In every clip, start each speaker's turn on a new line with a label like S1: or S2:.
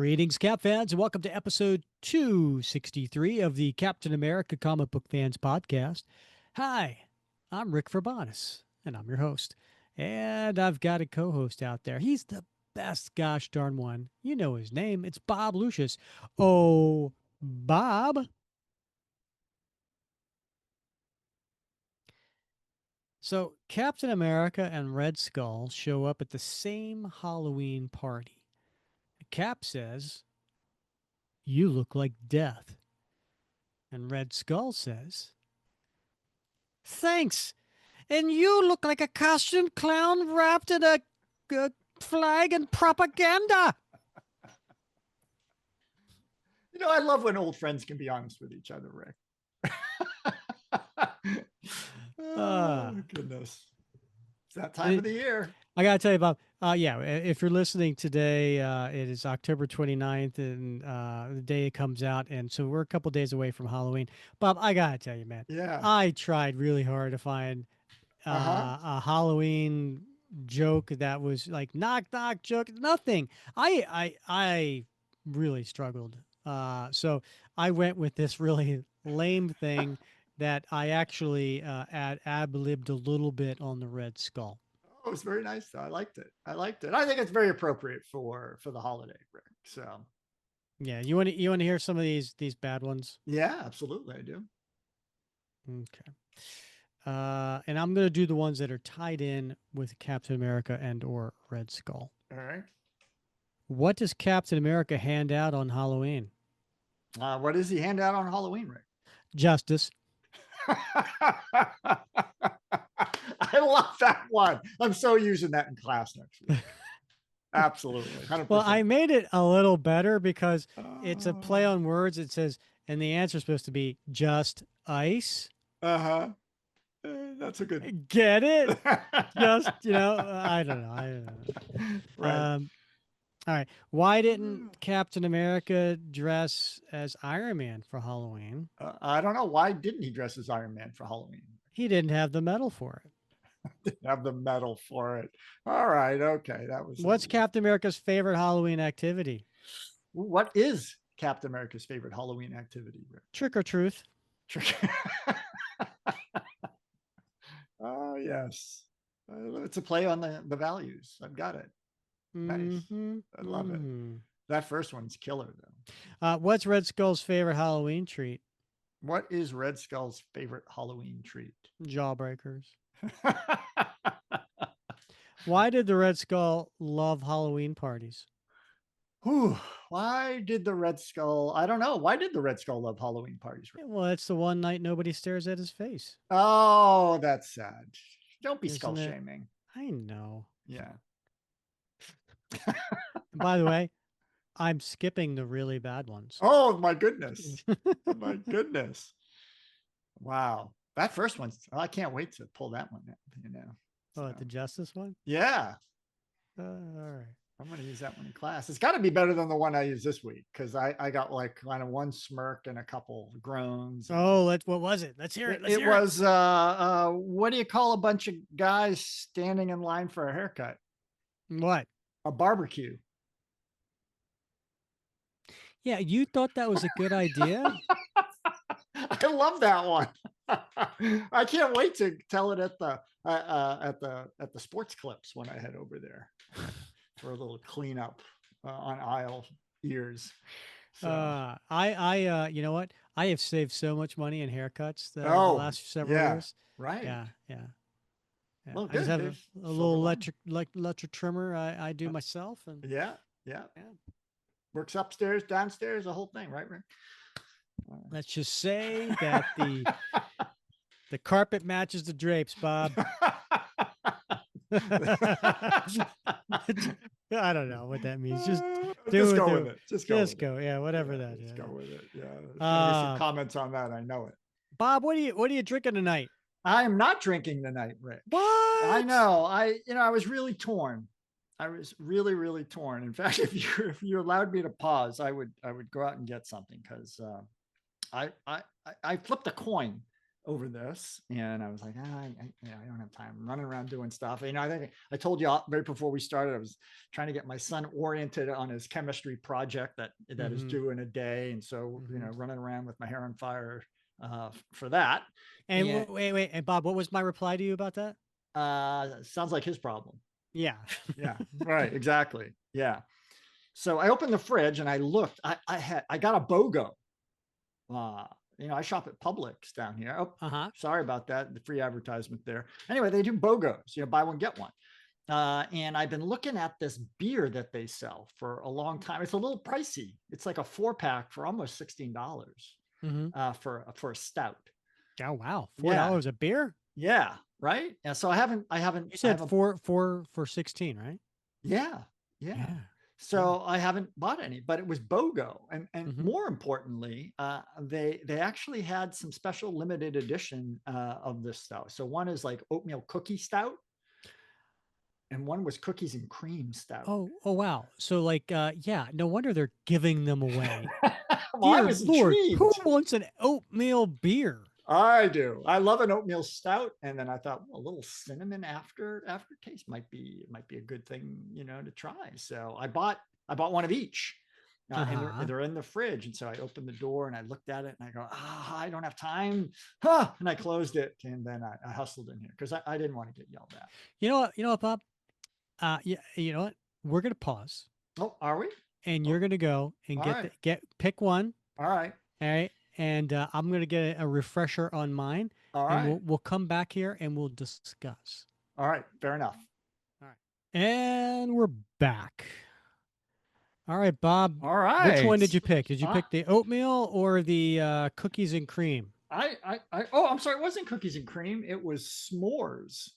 S1: Greetings, Cap fans, and welcome to episode 263 of the Captain America Comic Book Fans Podcast. Hi, I'm Rick Verbanis, and I'm your host. And I've got a co host out there. He's the best gosh darn one. You know his name. It's Bob Lucius. Oh, Bob. So, Captain America and Red Skull show up at the same Halloween party. Cap says, "You look like death." And Red Skull says, "Thanks. And you look like a costume clown wrapped in a flag and propaganda."
S2: I love when old friends can be honest with each other, Rick. Goodness. It's that time of the year.
S1: I got to tell you, Bob, if you're listening today, it is October 29th, and the day it comes out. And so we're a couple days away from Halloween. Bob, I got to tell you, man,
S2: Yeah.
S1: I tried really hard to find a Halloween joke that was like knock knock joke. Nothing. I really struggled. So I went with this really lame thing that I actually ad-libbed a little bit on the Red Skull.
S2: Oh, it was very nice though. I liked it. I think it's very appropriate for the holiday, Rick. So
S1: Yeah, you want to hear some of these bad ones?
S2: yeah, absolutely, I do.
S1: Okay. And I'm gonna do the ones that are tied in with Captain America and or Red Skull.
S2: All right.
S1: What does Captain America hand out on Halloween?
S2: What does he hand out on Halloween, Rick?
S1: Justice.
S2: I love that one. I'm so using that in class next week. Absolutely. 100%.
S1: Well, I made it a little better because it's a play on words. It says, and the answer is supposed to be just ice.
S2: Uh-huh. That's a good.
S1: Get it? Just, I don't know.
S2: Right.
S1: All right. Why didn't Captain America dress as Iron Man for Halloween?
S2: I don't know. Why didn't he dress as Iron Man for Halloween?
S1: He didn't have the medal for it.
S2: Didn't have the medal for it. All right. Okay.
S1: What's Captain America's favorite Halloween activity?
S2: What is Captain America's favorite Halloween activity, Rick?
S1: Trick or truth.
S2: Trick. Oh, yes. It's a play on the values. I've got it. Nice. I love it. That first one's killer, though.
S1: What's Red Skull's favorite Halloween treat?
S2: What is Red Skull's favorite Halloween treat?
S1: Jawbreakers. Why did the Red Skull love Halloween parties?
S2: Why did the Red Skull? I don't know. Why did the Red Skull love Halloween parties?
S1: Well, it's the one night nobody stares at his face.
S2: Oh, that's sad. Don't be skull
S1: Isn't it?
S2: shaming.
S1: I know.
S2: Yeah.
S1: By the way, I'm skipping the really bad ones.
S2: Oh, my goodness. My goodness. Wow. That first one, I can't wait to pull that one out,
S1: Oh, the Justice one?
S2: Yeah.
S1: All right.
S2: I'm going to use that one in class. It's got to be better than the one I used this week because I got like kind of one smirk and a couple groans.
S1: Oh, what was it? Let's hear it.
S2: It was, what do you call a bunch of guys standing in line for a haircut?
S1: What?
S2: A barbecue.
S1: Yeah, you thought that was a good idea?
S2: I love that one. I can't wait to tell it at the sports clips when I head over there for a little cleanup on aisle ears. So.
S1: You know what? I have saved so much money in haircuts the last several years.
S2: Right.
S1: Yeah.
S2: Well,
S1: I just have a little electric trimmer I do myself, and
S2: yeah. Works upstairs, downstairs, the whole thing, right, Rick?
S1: Let's just say that the carpet matches the drapes, Bob. I don't know what that means. Just
S2: go with it. Just
S1: go. Yeah, whatever that is.
S2: Go with it. Yeah. There's some comments on that. I know it.
S1: Bob, what are you drinking tonight?
S2: I am not drinking tonight, Rick.
S1: What?
S2: I know. I was really torn. I was really, really torn. In fact, if you allowed me to pause, I would go out and get something because I flipped a coin over this, and I was like, I don't have time. I'm running around doing stuff. I think I told you right before we started, I was trying to get my son oriented on his chemistry project that is
S1: Mm-hmm.
S2: due in a day, and so
S1: Mm-hmm.
S2: running around with my hair on fire for that.
S1: And
S2: And
S1: wait. And Bob, what was my reply to you about that?
S2: sounds like his problem.
S1: Yeah.
S2: Yeah, right, exactly. Yeah. So I opened the fridge and I looked. I got a BOGO. Uh, I shop at Publix down here. Oh,
S1: Uh-huh.
S2: sorry about that. The free advertisement there. Anyway, they do BOGOs. Buy one get one. And I've been looking at this beer that they sell for a long time. It's a little pricey. It's like a 4-pack for almost $16
S1: Mm-hmm.
S2: for a stout.
S1: Oh wow.
S2: Yeah,
S1: $4 a beer?
S2: yeah, right. Yeah, so
S1: You
S2: I
S1: said
S2: haven't.
S1: four for 16, right?
S2: Yeah, yeah.
S1: Yeah. Yeah.
S2: So I haven't bought any, but it was BOGO, and
S1: Mm-hmm.
S2: more importantly, they actually had some special limited edition of this stout. So one is like oatmeal cookie stout, and one was cookies and cream stout.
S1: Oh wow. So like yeah, no wonder they're giving them away.
S2: Well, I
S1: Dear
S2: was
S1: Lord, who
S2: intrigued.
S1: wants an oatmeal beer?
S2: I do. I love an oatmeal stout, and then I thought well, a little cinnamon aftertaste might be a good thing, to try. So I bought one of each, and
S1: Uh-huh.
S2: they're in the fridge. And so I opened the door and I looked at it and I go, I don't have time, and I closed it, and then I hustled in here because I didn't want to get yelled at.
S1: You know what, Bob? Yeah, you know what? We're gonna pause,
S2: Oh, are we?
S1: and
S2: Oh,
S1: you're gonna go and
S2: all right,
S1: pick one,
S2: all right,
S1: all right? And I'm gonna get a refresher on mine,
S2: all
S1: and
S2: right,
S1: we'll come back here and we'll discuss.
S2: all right. Fair enough.
S1: All right. And we're back. All right, Bob.
S2: All
S1: Which
S2: right.
S1: one did you pick? Did you
S2: Uh,
S1: pick the oatmeal or the cookies and cream?
S2: oh, I'm sorry. It wasn't cookies and cream. It was s'mores.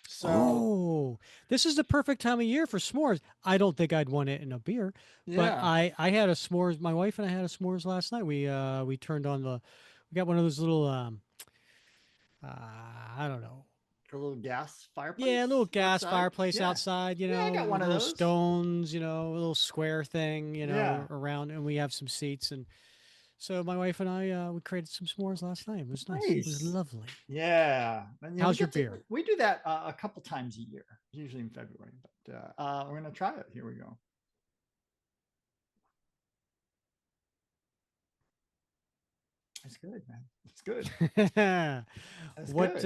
S2: So
S1: Oh, this is the perfect time of year for s'mores. I don't think I'd want it in a beer, but
S2: yeah,
S1: I had a s'mores. My wife and I had a s'mores last night. We turned on we got one of those little I don't know.
S2: a little gas
S1: Yeah, a
S2: fireplace
S1: little gas
S2: outside.
S1: fireplace
S2: Yeah,
S1: outside,
S2: yeah, I got one of
S1: little
S2: those.
S1: stones, a little square thing,
S2: Yeah,
S1: around, and we have some seats. And so my wife and I we created some s'mores last night. It was nice. It was
S2: nice.
S1: lovely.
S2: Yeah, and
S1: How's your beer?
S2: we do that a couple times a year, usually in February. But we're gonna try it. Here we go. It's good, man. It's good. It's
S1: What
S2: good.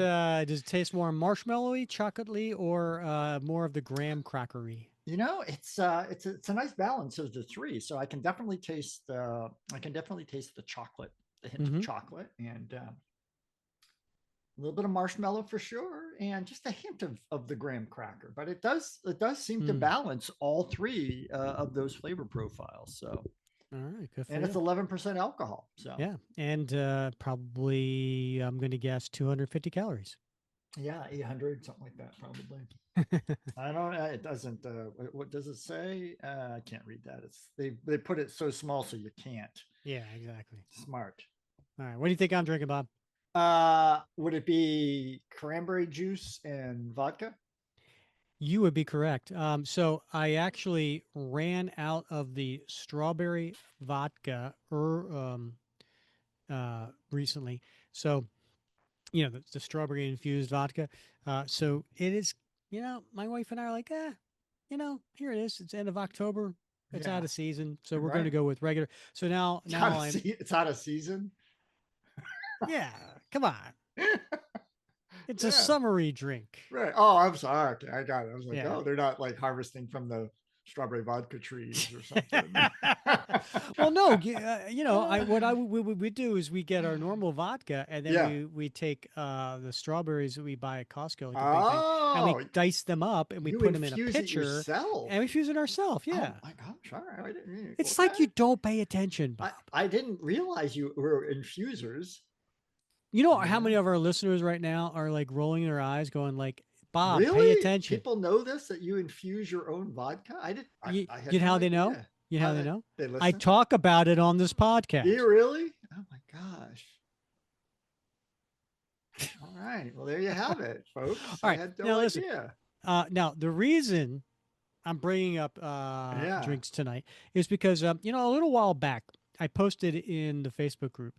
S1: does it taste more marshmallowy, chocolatey, or more of the graham crackery?
S2: It's a nice balance of the three. So I can definitely taste the chocolate, the hint of
S1: Mm-hmm.
S2: chocolate, and a little bit of marshmallow for sure, and just a hint of the graham cracker. But it does seem to
S1: Mm.
S2: balance all three of those flavor profiles. So,
S1: All right, good for
S2: and it's
S1: you.
S2: 11% alcohol. So
S1: Yeah, and probably I'm going to guess 250 calories.
S2: yeah, 800 something like that probably. I don't. It doesn't. What does it say? I can't read that. They put it so small so you can't.
S1: Yeah, exactly.
S2: Smart.
S1: All right, what do you think I'm drinking, Bob?
S2: Would it be cranberry juice and vodka?
S1: You would be correct. So I actually ran out of the strawberry vodka recently. So the strawberry infused vodka. So it is. My wife and I are like, here it is. It's end of October. It's
S2: Yeah,
S1: out of season, so we're going to
S2: right.
S1: go with regular. So now I'm
S2: It's out of season.
S1: yeah. Come on, it's a
S2: Yeah,
S1: summery drink.
S2: right. Oh, I'm sorry. Okay, I got it. I was like,
S1: Yeah.
S2: oh, they're not like harvesting from the strawberry vodka trees or something.
S1: Well, no, I what I we do is we get our normal vodka, and then
S2: Yeah.
S1: we take the strawberries that we buy at Costco, like the big thing, and we
S2: Oh,
S1: dice them up and we
S2: you
S1: put them in a
S2: infuse it
S1: pitcher,
S2: yourself.
S1: and we fuse it ourselves.
S2: Oh
S1: Yeah,
S2: my gosh! All right, I didn't,
S1: it's
S2: okay.
S1: like you don't pay attention, Bob.
S2: I didn't realize you were infusers.
S1: You know
S2: You
S1: how many
S2: know,
S1: of our listeners right now are like rolling their eyes, going like, "Bob, pay
S2: really?
S1: attention."
S2: People know this that you infuse your own vodka? I did. I
S1: You
S2: had
S1: know
S2: no
S1: how they know?
S2: idea.
S1: You know how they know?
S2: They
S1: I
S2: listen.
S1: talk about it on this
S2: Do you
S1: podcast.
S2: really? Oh my gosh! All right. Well, there you have it, folks.
S1: All
S2: I
S1: right,
S2: had no
S1: now listen.
S2: idea.
S1: Now the reason I'm bringing up
S2: Yeah.
S1: drinks tonight is because a little while back I posted in the Facebook group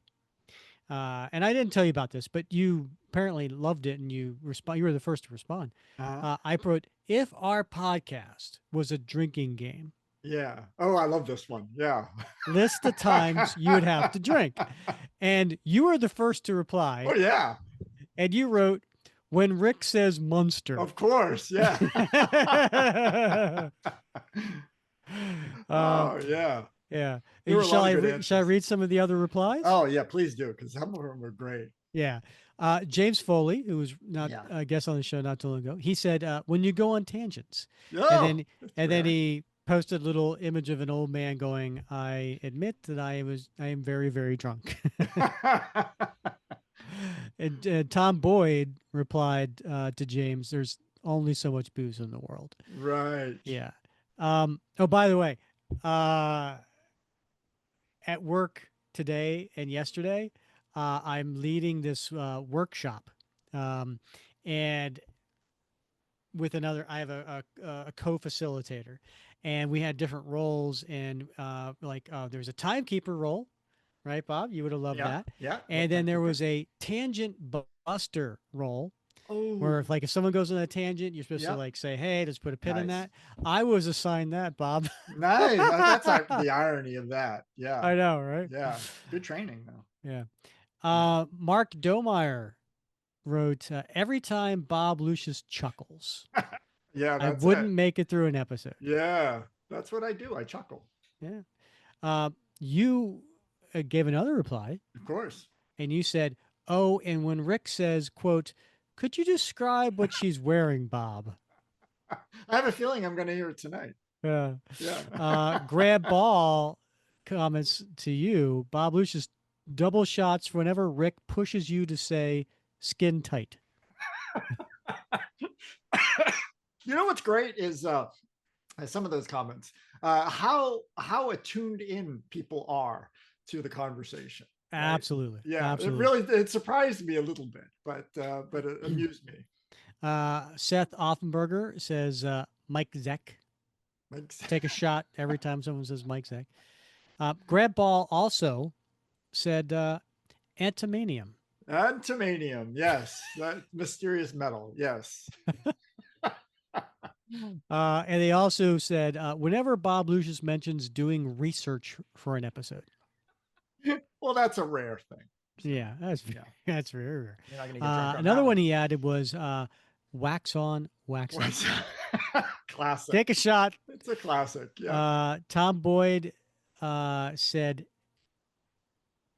S1: and I didn't tell you about this, but you apparently loved it and you respond. You were the first to respond.
S2: Uh,
S1: I wrote, if our podcast was a drinking game,
S2: yeah. Oh, I love this one. Yeah.
S1: list the times you would have to drink. And you were the first to reply.
S2: Oh, yeah.
S1: And you wrote, when Rick says Munster.
S2: Of course. Yeah.
S1: um,
S2: Oh, yeah.
S1: yeah.
S2: There were a
S1: Shall
S2: lot of
S1: I
S2: good
S1: shall I
S2: answers.
S1: read some of the other replies?
S2: Oh, yeah. Please do, because some of them were great.
S1: Yeah. James Foley, who was not
S2: Yeah.
S1: a guest on the show not too long ago, he said, when you go on tangents. And
S2: Oh,
S1: then
S2: that's
S1: and then
S2: rare.
S1: he posted a little image of an old man going, I admit that I am very, very drunk. And Tom Boyd replied to James, there's only so much booze in the world.
S2: Right.
S1: Yeah. Oh, by the way, uh, at work today and yesterday, I'm leading this workshop, um, and with another, I have a co-facilitator, and we had different roles, and there's a timekeeper role, right, Bob? You would have loved
S2: Yeah.
S1: that,
S2: Yeah. Love
S1: and then there
S2: timekeeper.
S1: was a tangent buster role where
S2: Oh,
S1: if someone goes on a tangent, you're supposed to
S2: yeah.
S1: like say, "Hey, let's put a pin in
S2: Nice.
S1: that." I was assigned that, Bob.
S2: Nice. That's like the irony of that. Yeah.
S1: I know, right?
S2: Yeah. Good training, though.
S1: Yeah.
S2: Yeah.
S1: Mark Domeyer wrote, every time Bob Lucius chuckles,
S2: Yeah.
S1: I
S2: That's
S1: wouldn't
S2: it.
S1: make it through an episode.
S2: Yeah. That's what I do. I chuckle.
S1: Yeah. You gave another reply,
S2: Of course.
S1: and you said, "Oh, and when Rick says, quote, could you describe what she's wearing, Bob?"
S2: I have a feeling I'm going to hear it tonight.
S1: Yeah.
S2: Yeah.
S1: Grab Ball comments to you, Bob Lucius, double shots whenever Rick pushes you to say skin tight.
S2: You know what's great is some of those comments, how attuned in people are to the conversation, right?
S1: Absolutely.
S2: Yeah,
S1: Absolutely.
S2: it surprised me a little bit, but it amused me.
S1: Seth Offenberger says Mike Zeck.
S2: Makes
S1: Take a shot every time someone says Mike Zeck. Grab Ball also said antimanium.
S2: Antimanium, yes, that mysterious metal, yes.
S1: And they also said whenever Bob Lucius mentions doing research for an episode.
S2: Well, that's a rare thing. So,
S1: Yeah, that's
S2: yeah,
S1: that's very rare.
S2: you're not going to get drunk on
S1: Another
S2: that
S1: one
S2: one.
S1: he added was wax on, wax off.
S2: Classic.
S1: Take a shot.
S2: It's a classic. Yeah.
S1: Tom Boyd said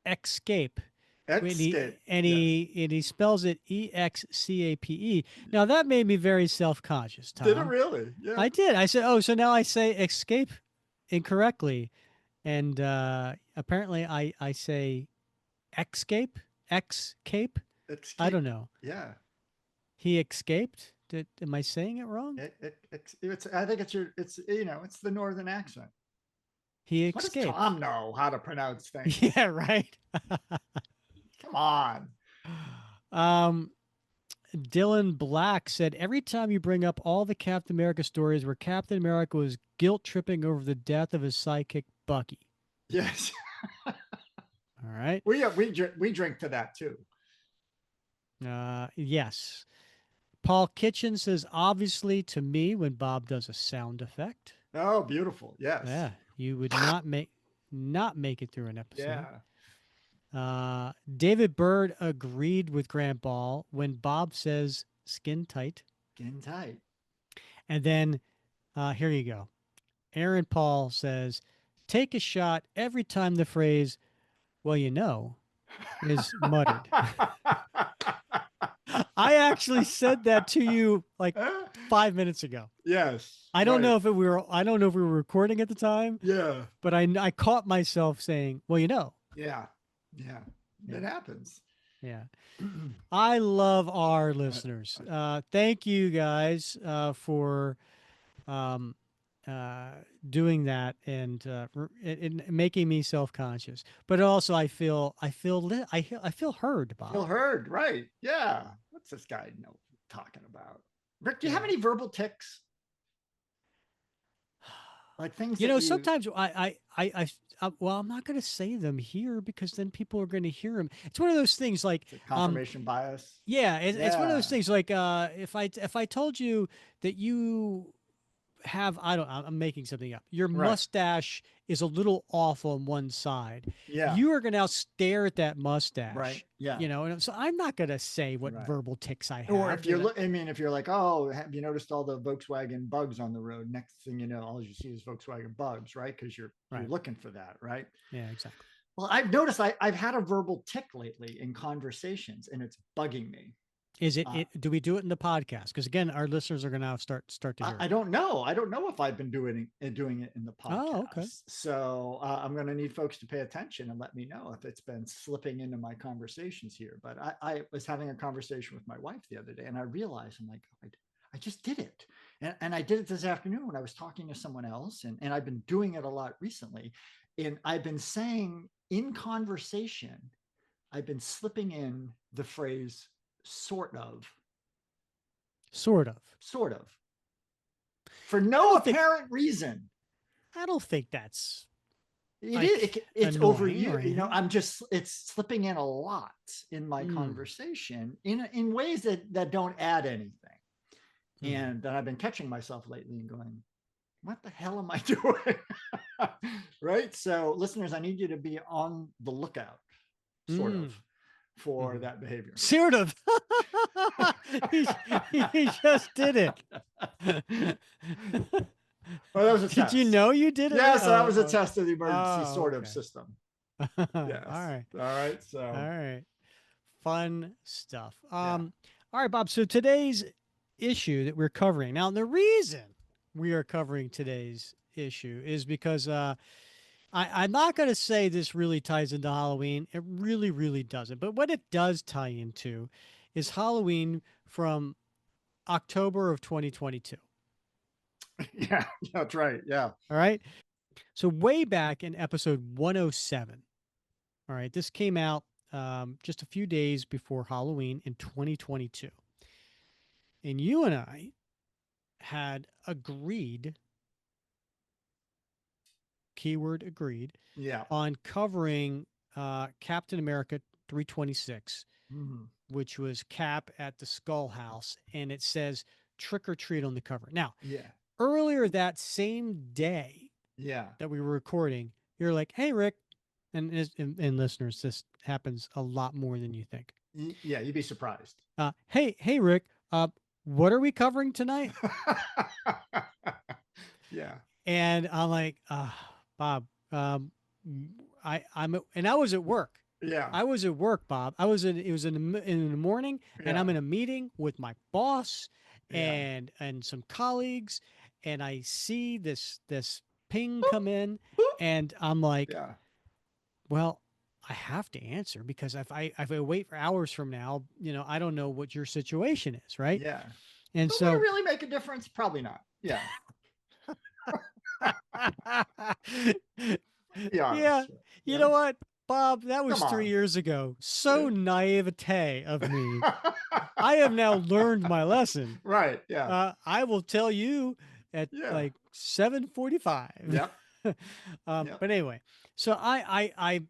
S1: escape.
S2: Escape. Yes.
S1: And he spells it EXCAPE. Now that made me very self-conscious,
S2: Did it
S1: Tom.
S2: really? Yeah.
S1: I did. I said, "Oh, so now I say escape incorrectly." And apparently I say escape, escape. I
S2: Escape.
S1: don't know.
S2: Yeah.
S1: He escaped. Am I saying it wrong?
S2: It's. I think it's your. It's It's the northern accent.
S1: He
S2: What does
S1: escaped.
S2: Tom know how to pronounce things?
S1: Yeah, right.
S2: Come on.
S1: um, Dylan Black said, every time you bring up all the Captain America stories where Captain America was guilt tripping over the death of his sidekick Bucky.
S2: Yes.
S1: All right.
S2: We drink to that too.
S1: Yes. Paul Kitchen says, obviously to me when Bob does a sound effect.
S2: Oh, beautiful. Yes.
S1: Yeah, you would not make it through an episode.
S2: Yeah.
S1: David Bird agreed with Grant Ball when Bob says skin tight.
S2: Skin tight.
S1: And then here you go. Aaron Paul says, take a shot every time the phrase, well, is muttered. I actually said that to you like 5 minutes ago.
S2: Yes.
S1: I don't know if we were recording at the time.
S2: Yeah.
S1: But I caught myself saying, well,
S2: Yeah. Yeah. It happens.
S1: Yeah. I love our listeners. Thank you guys for doing that and making me self-conscious. But also I feel heard, Bob.
S2: Feel heard, right? Yeah. What's this guy talking about? Rick, do you have any verbal tics? like things
S1: You
S2: that
S1: know,
S2: you
S1: sometimes well, I'm not going to say them here because then people are going to hear them. It's one of those things like,
S2: it's a
S1: um,
S2: confirmation bias.
S1: yeah, it's one of those
S2: Yeah.
S1: things like, if I told you that you have, I don't, I'm making something up. Your
S2: Right.
S1: mustache is a little off on one side.
S2: Yeah.
S1: You are going to now stare at that
S2: Right.
S1: mustache,
S2: Yeah.
S1: and so I'm not going to say what
S2: Right.
S1: verbal tics I
S2: Or
S1: have.
S2: if you're, I mean, if you're like, oh, have you noticed all the Volkswagen bugs on the road? Next thing you know, all you see is Volkswagen bugs, right? Because you're
S1: Right.
S2: looking for that, right?
S1: Yeah, exactly.
S2: Well, I've noticed I've had a verbal tick lately in conversations, and it's bugging me.
S1: Is it,
S2: Uh,
S1: do we do it in the podcast? Because again, our listeners are going to now start to hear
S2: I
S1: it.
S2: don't know. I don't know if I've been doing it in the
S1: Oh, okay.
S2: podcast. So I'm going to need folks to pay attention and let me know if it's been slipping into my conversations here. But I was having a conversation with my wife the other day, and I realized I'm like, I just did it. And I did it this afternoon when I was talking to someone else. And I've been doing it a lot recently. And I've been saying in conversation, I've been slipping in the phrase
S1: Sort of.
S2: sort of, for
S1: I
S2: no
S1: don't think
S2: apparent reason.
S1: I don't think that's
S2: It is.
S1: like
S2: It's
S1: annoying or
S2: overused.
S1: anything.
S2: I'm just. It's slipping in a lot in my
S1: Mm,
S2: conversation in ways that don't add anything.
S1: mm,
S2: And then I've been catching myself lately and going, "What the hell am I doing?" Right. So, listeners, I need you to be on the lookout, sort of,
S1: mm,
S2: for
S1: mm.
S2: that behavior.
S1: Sort of. he, he just did it.
S2: Well, that was a
S1: Did you
S2: test.
S1: know you did it?
S2: Yes, that was a test of the emergency
S1: Oh,
S2: sort of
S1: okay.
S2: system.
S1: All
S2: Yes.
S1: right.
S2: All right.
S1: All
S2: So,
S1: right. Fun stuff.
S2: yeah.
S1: All right, Bob. So today's issue that we're covering now, the reason we are covering today's issue is because I'm not going to say this really ties into Halloween. It really, really doesn't. But what it does tie into is Halloween from October of 2022.
S2: Yeah, that's right. Yeah.
S1: All right. So, way back in episode 107, all right, this came out just a few days before Halloween in 2022. And you and I had agreed, keyword agreed,
S2: Yeah.
S1: on covering Captain America 326,
S2: Mhm.
S1: which was Cap at the Skull House, and it says trick or treat on the cover. Now,
S2: Yeah.
S1: earlier that same day
S2: Yeah.
S1: that we were recording, you're like, "Hey, Rick," and listeners, this happens a lot more than you think.
S2: Yeah, you'd be surprised.
S1: Hey, Rick, what are we covering tonight?
S2: Yeah.
S1: And I'm like, Bob, and I was at work.
S2: Yeah.
S1: I was at work, Bob. It was in the morning, and
S2: Yeah.
S1: I'm in a meeting with my boss
S2: Yeah.
S1: and some colleagues, and I see this ping
S2: Boop,
S1: come in,
S2: boop.
S1: and I'm like,
S2: Yeah.
S1: well, I have to answer because if I wait for hours from now, I don't know what your situation is, right?
S2: Yeah.
S1: And
S2: But would it
S1: so
S2: really make a difference? Probably not. Yeah. Be
S1: yeah,
S2: honest.
S1: you
S2: Yeah.
S1: know what, Bob? That
S2: Come
S1: was three
S2: on.
S1: years ago. So
S2: Yeah.
S1: naivete of me. I have now learned my lesson.
S2: Right. Yeah.
S1: I will tell you at
S2: Yeah.
S1: like 7:45.
S2: Yep. Yep.
S1: But anyway, so I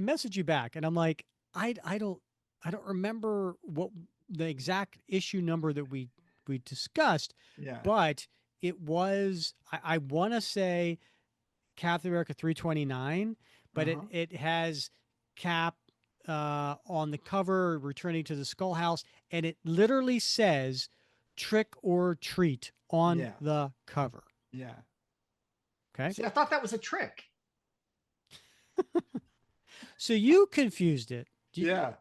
S1: message you back, and I'm like, I I don't I don't remember what the exact issue number that we discussed,
S2: Yeah.
S1: but it was I want to say Captain America 329, but
S2: Uh-huh.
S1: it has Cap on the cover returning to the Skull House, and it literally says "trick or treat" on
S2: Yeah.
S1: the cover.
S2: Yeah.
S1: Okay,
S2: See, I thought that was a trick.
S1: so you confused it
S2: Yeah.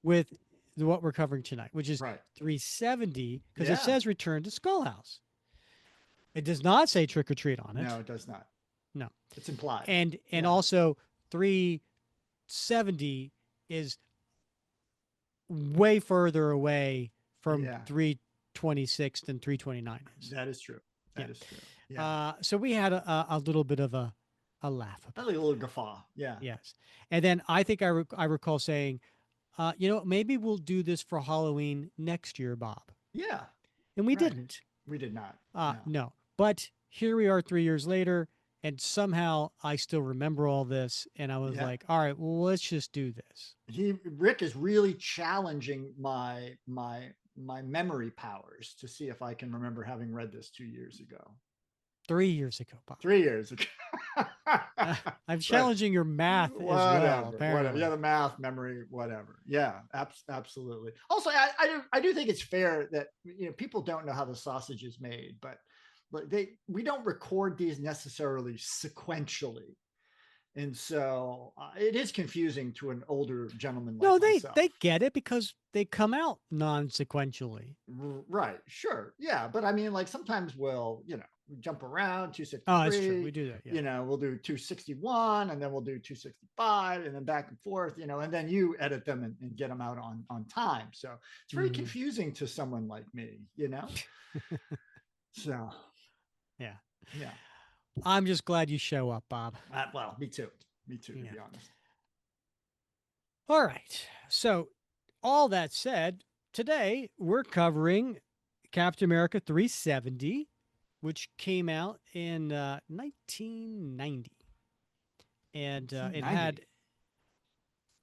S1: with what we're covering tonight, which is
S2: Right.
S1: 370 because it
S2: Yeah.
S1: says "return to Skull House." It does not say "trick or treat" on
S2: No,
S1: it.
S2: it does not.
S1: No,
S2: It's implied.
S1: and
S2: Yeah.
S1: also 370 is way further away from
S2: Yeah.
S1: 326 than 329 is.
S2: That is true.
S1: Yeah.
S2: That is true. Yeah.
S1: So we had a little bit of a laugh
S2: A
S1: about
S2: little guffaw. Yeah.
S1: it. Yes. And then I think I recall saying, maybe we'll do this for Halloween next year, Bob.
S2: Yeah.
S1: And we
S2: Right.
S1: didn't.
S2: We did not. No.
S1: No. But here we are 3 years later, and somehow I still remember all this. And I was
S2: Yeah.
S1: like, all right, well, let's just do this.
S2: Rick is really challenging my memory powers to see if I can remember having read this 2 years ago.
S1: 3 years ago, Bob.
S2: 3 years ago.
S1: I'm
S2: But
S1: challenging your math as well,
S2: whatever. Yeah,
S1: apparently.
S2: the math, memory, whatever. Yeah, absolutely. Also, I do think it's fair that people don't know how the sausage is made, but we don't record these necessarily sequentially, and so it is confusing to an older gentleman like
S1: No,
S2: myself.
S1: they get it because they come out non-sequentially.
S2: Right, sure, yeah, but I mean, like sometimes we'll jump around
S1: Oh, that's true.
S2: 263.
S1: We do that. Yeah.
S2: We'll do 261, and then we'll do 265, and then back and forth. And then you edit them and get them out on time. So it's very
S1: Mm-hmm.
S2: confusing to someone like me. So
S1: Yeah.
S2: yeah.
S1: I'm just glad you show up, Bob.
S2: Well, me too, to
S1: Yeah.
S2: be honest.
S1: All right. So, all that said, today we're covering Captain America 370, which came out in 1990. And it
S2: 1990.
S1: had,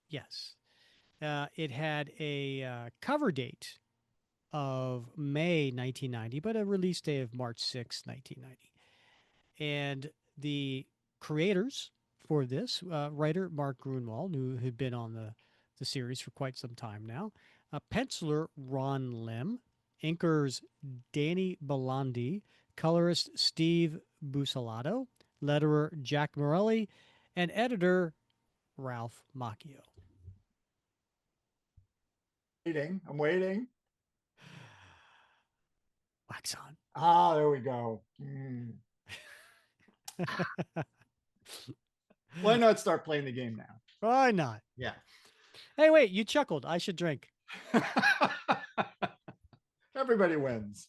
S1: yes, it had a cover date of May 1990, but a release date of March 6, 1990. And the creators for this, writer Mark Gruenwald, who had been on the series for quite some time now, penciler Ron Lim, inkers Danny Belandi, colorist Steve Busalato, letterer Jack Morelli, and editor Ralph Macchio.
S2: I'm waiting.
S1: Wax on.
S2: There we go. Why not start playing the game now?
S1: Why not?
S2: Yeah.
S1: Hey, wait, you chuckled. I should drink.
S2: Everybody wins.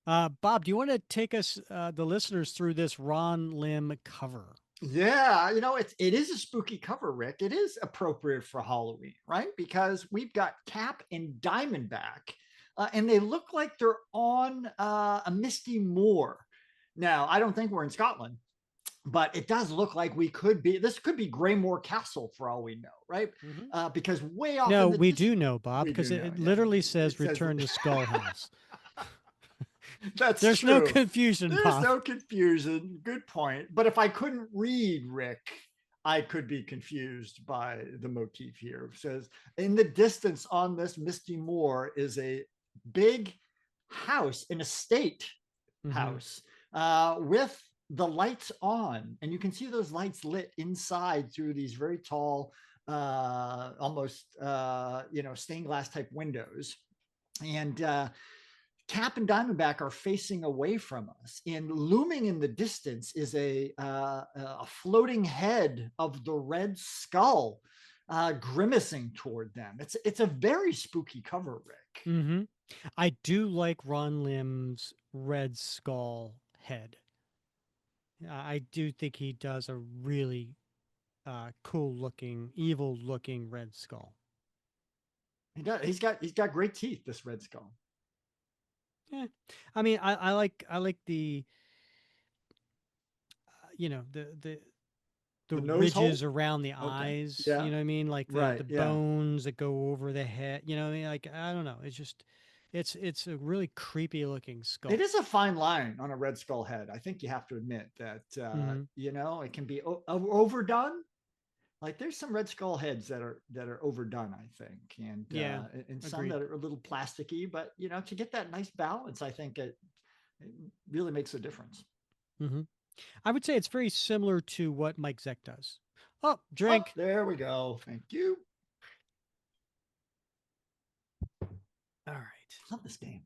S1: Bob, do you want to take us, the listeners, through this Ron Lim cover?
S2: Yeah, it is a spooky cover, Rick. It is appropriate for Halloween, right? Because we've got Cap and Diamondback, and they look like they're on a misty moor. Now, I don't think we're in Scotland, but it does look like this could be Greymore Castle for all we know, right?
S1: Mm-hmm.
S2: Because way off
S1: No,
S2: in the
S1: we do know, Bob,
S2: we
S1: because
S2: do know,
S1: it
S2: yeah.
S1: literally
S2: It
S1: says
S2: says
S1: "Return to Skull House."
S2: That's
S1: There's no
S2: true.
S1: confusion,
S2: There's
S1: Bob.
S2: no confusion. Good point. But if I couldn't read, Rick, I could be confused by the motif here. It says, in the distance on this misty moor is a big house, an estate
S1: Mm-hmm.
S2: house, with the lights on. And you can see those lights lit inside through these very tall, almost, stained glass type windows. And Cap and Diamondback are facing away from us, and looming in the distance is a floating head of the Red Skull, grimacing toward them. It's a very spooky cover, Rick.
S1: Mm-hmm. I do like Ron Lim's Red Skull head. I do think he does a really cool looking, evil looking Red Skull.
S2: He does. He's got great teeth. This Red Skull.
S1: Yeah, I mean, I like the the
S2: The nose
S1: ridges
S2: hole.
S1: around the
S2: Okay.
S1: eyes. You
S2: Yeah.
S1: know what I mean? Like the
S2: Right. Yeah.
S1: bones that go over the head. You know what I mean? Like I don't know. It's just it's a really creepy looking
S2: It
S1: skull.
S2: is a fine line on a Red Skull head. I think you have to admit that
S1: Mm-hmm.
S2: it can be overdone. Like there's some Red Skull heads that are overdone, I think,
S1: Yeah,
S2: and some
S1: agreed.
S2: that are a little plasticky. But to get that nice balance, I think it really makes a difference.
S1: Mm-hmm. I would say it's very similar to what Mike Zeck does. Oh,
S2: Oh,
S1: drink.
S2: there we go. Thank you.
S1: All
S2: I love this game.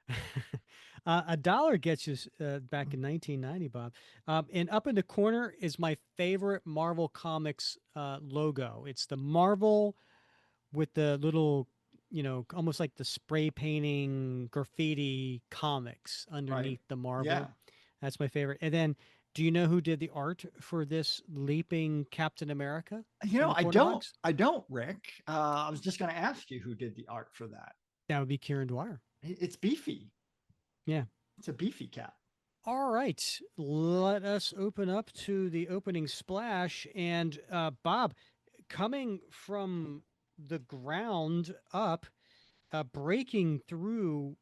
S1: right. $1 gets you back in 1990, Bob. And up in the corner is my favorite Marvel Comics logo. It's the Marvel with the little, almost like the spray painting graffiti comics
S2: Right?
S1: underneath the
S2: Yeah.
S1: Marvel. That's my favorite. And then, do you know who did the art for this leaping Captain America in the
S2: I
S1: corner
S2: don't.
S1: box?
S2: I don't, Rick. I was just going to ask you who did the art for that.
S1: That would be Kieran Dwyer.
S2: It's beefy.
S1: Yeah.
S2: It's a beefy cat.
S1: All right. Let us open up to the opening splash. And Bob, coming from the ground up, breaking through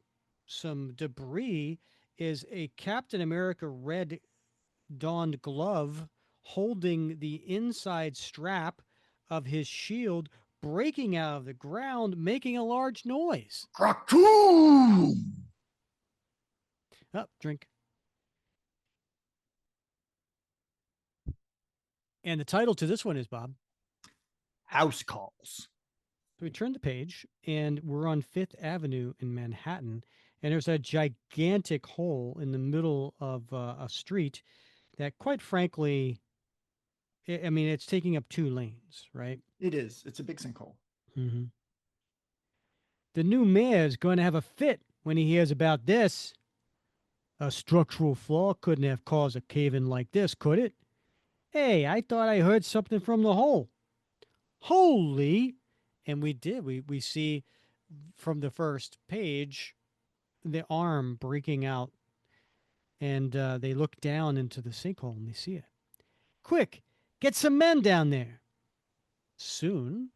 S1: some debris is a Captain America red donned glove holding the inside strap of his shield, breaking out of the ground, making a large noise.
S2: Krakoom!
S1: Up, drink. And the title to this one is Bob.
S2: House calls.
S1: So we turn the page and we're on Fifth Avenue in Manhattan. And there's a gigantic hole in the middle of a street that, quite frankly, I mean, it's taking up 2 lanes, right?
S2: It is. It's a big sinkhole.
S1: Mm-hmm. The new mayor's going to have a fit when he hears about this. A structural flaw couldn't have caused a cave in like this, could it? Hey, I thought I heard something from the hole. Holy! And we did. We see from the first page the arm breaking out, and they look down into the sinkhole and they see it. Quick, get some men down there. Soon.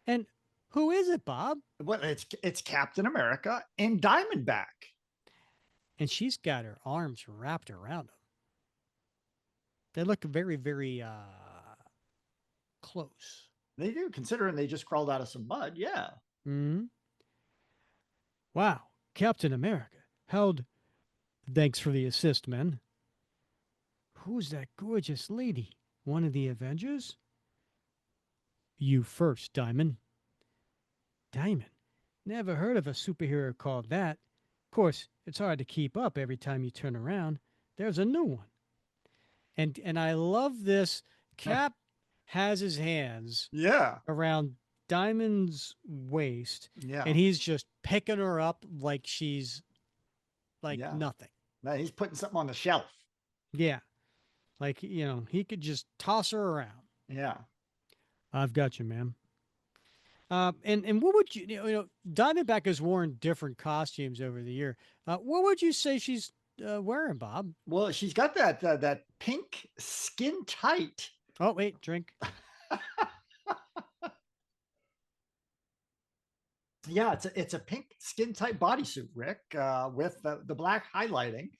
S1: And who is it, Bob?
S2: Well, it's Captain America and Diamondback.
S1: And she's got her arms wrapped around him. They look very, very close.
S2: They do, considering they just crawled out of some mud. Yeah.
S1: Hmm. Wow, Captain America. Held. Thanks for the assist, men. Who's that gorgeous lady? One of the Avengers? You first, Diamond. Diamond? Never heard of a superhero called that. Of course, it's hard to keep up every time you turn around. There's a new one. And I love this. Cap has his hands
S2: Yeah.
S1: around Diamond's waist,
S2: Yeah.
S1: and he's just picking her up like she's like
S2: Yeah.
S1: nothing.
S2: Now he's putting something on the shelf.
S1: Yeah. Like, he could just toss her around.
S2: Yeah.
S1: I've got you, man. And what would Diamondback has worn different costumes over the year. What would you say she's wearing, Bob?
S2: Well, she's got that pink skin tight.
S1: Oh, wait, drink.
S2: Yeah, it's a pink skin tight bodysuit, Rick, with the black highlighting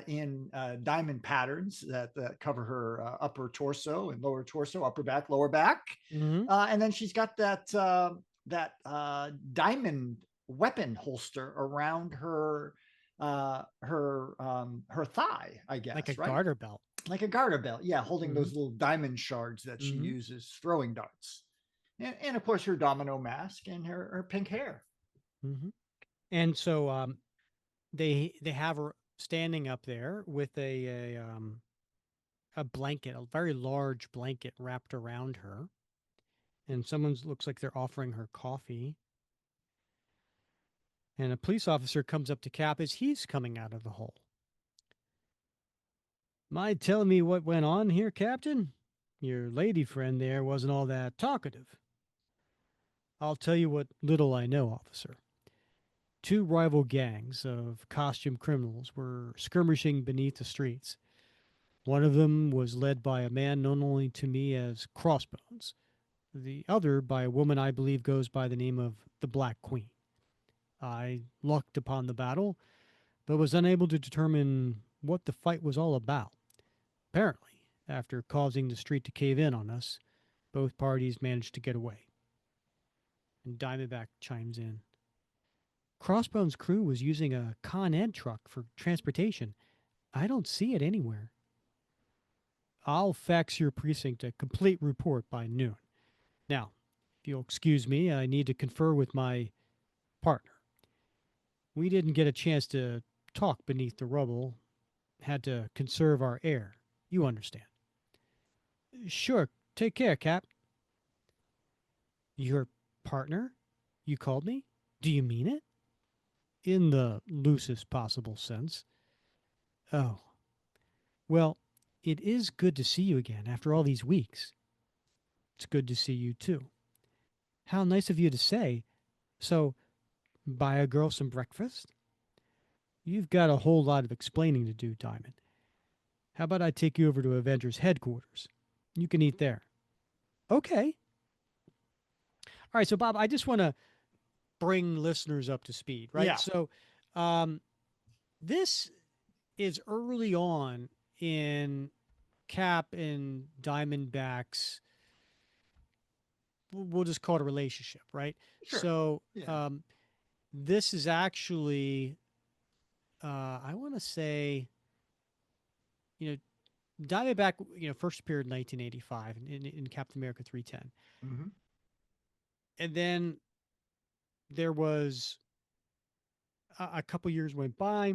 S2: in diamond patterns that cover her upper torso and lower torso, upper back, lower back,
S1: Mm-hmm.
S2: and then she's got that diamond weapon holster around her thigh, I guess,
S1: Like a
S2: right?
S1: garter belt.
S2: Like a garter belt, yeah, holding
S1: Mm-hmm.
S2: those little diamond shards that she
S1: Mm-hmm.
S2: uses throwing darts, and of course her domino mask and her pink hair.
S1: Mm-hmm. And so they have her standing up there with a blanket, a very large blanket wrapped around her, and someone looks like they're offering her coffee. And a police officer comes up to Cap as he's coming out of the hole. Mind telling me what went on here, Captain? Your lady friend there wasn't all that talkative. I'll tell you what little I know, officer. 2 rival gangs of costume criminals were skirmishing beneath the streets. One of them was led by a man known only to me as Crossbones, the other by a woman I believe goes by the name of the Black Queen. I lucked upon the battle, but was unable to determine what the fight was all about. Apparently, after causing the street to cave in on us, both parties managed to get away. And Diamondback chimes in. Crossbone's crew was using a Con Ed truck for transportation. I don't see it anywhere. I'll fax your precinct a complete report by noon. Now, if you'll excuse me, I need to confer with my partner. We didn't get a chance to talk beneath the rubble, had to conserve our air. You understand. Sure, take care, Cap. Your partner? You called me? Do you mean it? In the loosest possible sense. Oh. Well, it is good to see you again after all these weeks. It's good to see you too. How nice of you to say. So, buy a girl some breakfast? You've got a whole lot of explaining to do, Diamond. How about I take you over to Avengers headquarters? You can eat there. Okay. All right. So, Bob, I just want to bring listeners up to speed, right?
S2: Yeah,
S1: So, um, this is early on in Cap and Diamondback's, we'll just call it a relationship, right?
S2: sure.
S1: So,
S2: Yeah.
S1: this is actually, I want to say, you know, Diamondback, first appeared in 1985 in Captain America 310.
S2: Hmm.
S1: And then there was a couple years went by,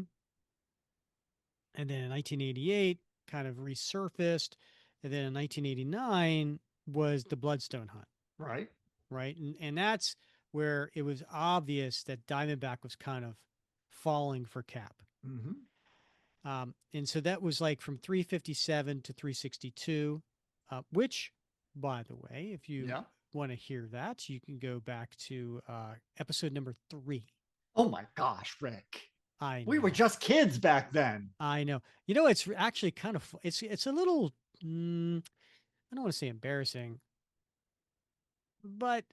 S1: and then in 1988 kind of resurfaced, and then in 1989 was the Bloodstone hunt,
S2: Right.
S1: right? And that's where it was obvious that Diamondback was kind of falling for Cap.
S2: Hmm.
S1: And so that was like from 357 to 362, which, by the way, if you
S2: Yeah.
S1: want to hear that, you can go back to episode number 3.
S2: Oh my gosh, Rick.
S1: I
S2: We were
S1: know.
S2: just kids back then.
S1: I know. It's actually kind of it's a little I don't want to say embarrassing, but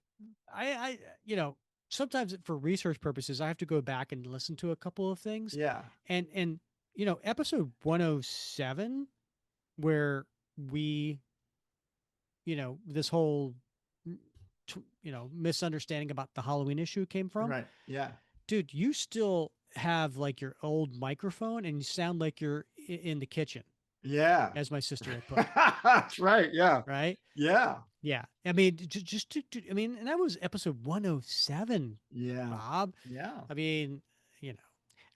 S1: I sometimes for research purposes I have to go back and listen to a couple of things,
S2: Yeah.
S1: and episode 107 where we this whole misunderstanding about the Halloween issue came from.
S2: Right. Yeah.
S1: Dude, you still have like your old microphone and you sound like you're in the kitchen,
S2: Yeah.
S1: as my sister would put it.
S2: That's right. Yeah.
S1: Right?
S2: Yeah.
S1: Yeah. I mean, I mean, and that was episode 107,
S2: Yeah.
S1: Bob.
S2: Yeah.
S1: I mean, you know,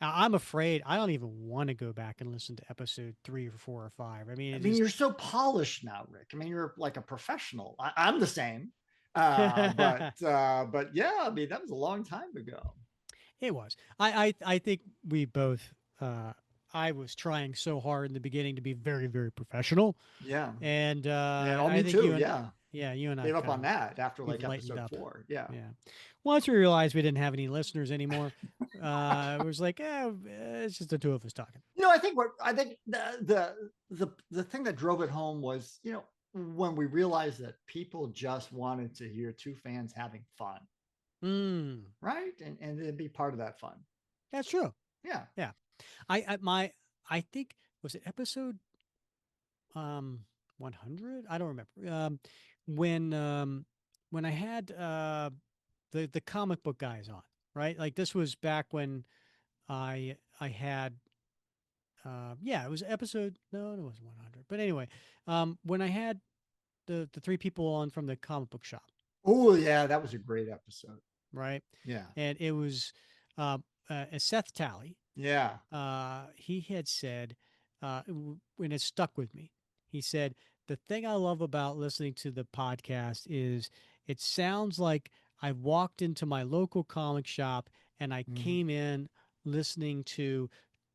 S1: I'm afraid I don't even want to go back and listen to episode 3 or 4 or 5. I mean,
S2: I
S1: it
S2: mean,
S1: just,
S2: you're so polished now, Rick. I mean, you're like a professional. I'm the same. But yeah, I mean, that was a long time ago.
S1: it was. I think we both, uh, I was trying so hard in the beginning to be very, very professional.
S2: Yeah.
S1: And
S2: And oh,
S1: I
S2: me
S1: think
S2: too. Yeah.
S1: you and
S2: Gave
S1: I've
S2: up
S1: kind
S2: on
S1: of,
S2: that after
S1: we've
S2: like
S1: lightened
S2: episode
S1: up.
S2: 4. Yeah.
S1: Yeah. Once we realized we didn't have any listeners anymore, it was like, it's just the two of us talking.
S2: I think the thing that drove it home was, when we realized that people just wanted to hear two fans having fun,
S1: Mm,
S2: right? And it'd be part of that fun.
S1: that's true.
S2: Yeah.
S1: Yeah. I think, was it episode 100? I don't remember. When when I had the comic book guys on, right? Like this was back when I had yeah, it was episode, no, it wasn't 100. But anyway, when I had the three people on from the comic book shop,
S2: Oh yeah, that was a great episode.
S1: right?
S2: Yeah.
S1: And it was Seth Talley.
S2: Yeah.
S1: He had said, and it stuck with me. He said, the thing I love about listening to the podcast is it sounds like I walked into my local comic shop and I
S2: Mhm.
S1: came in listening to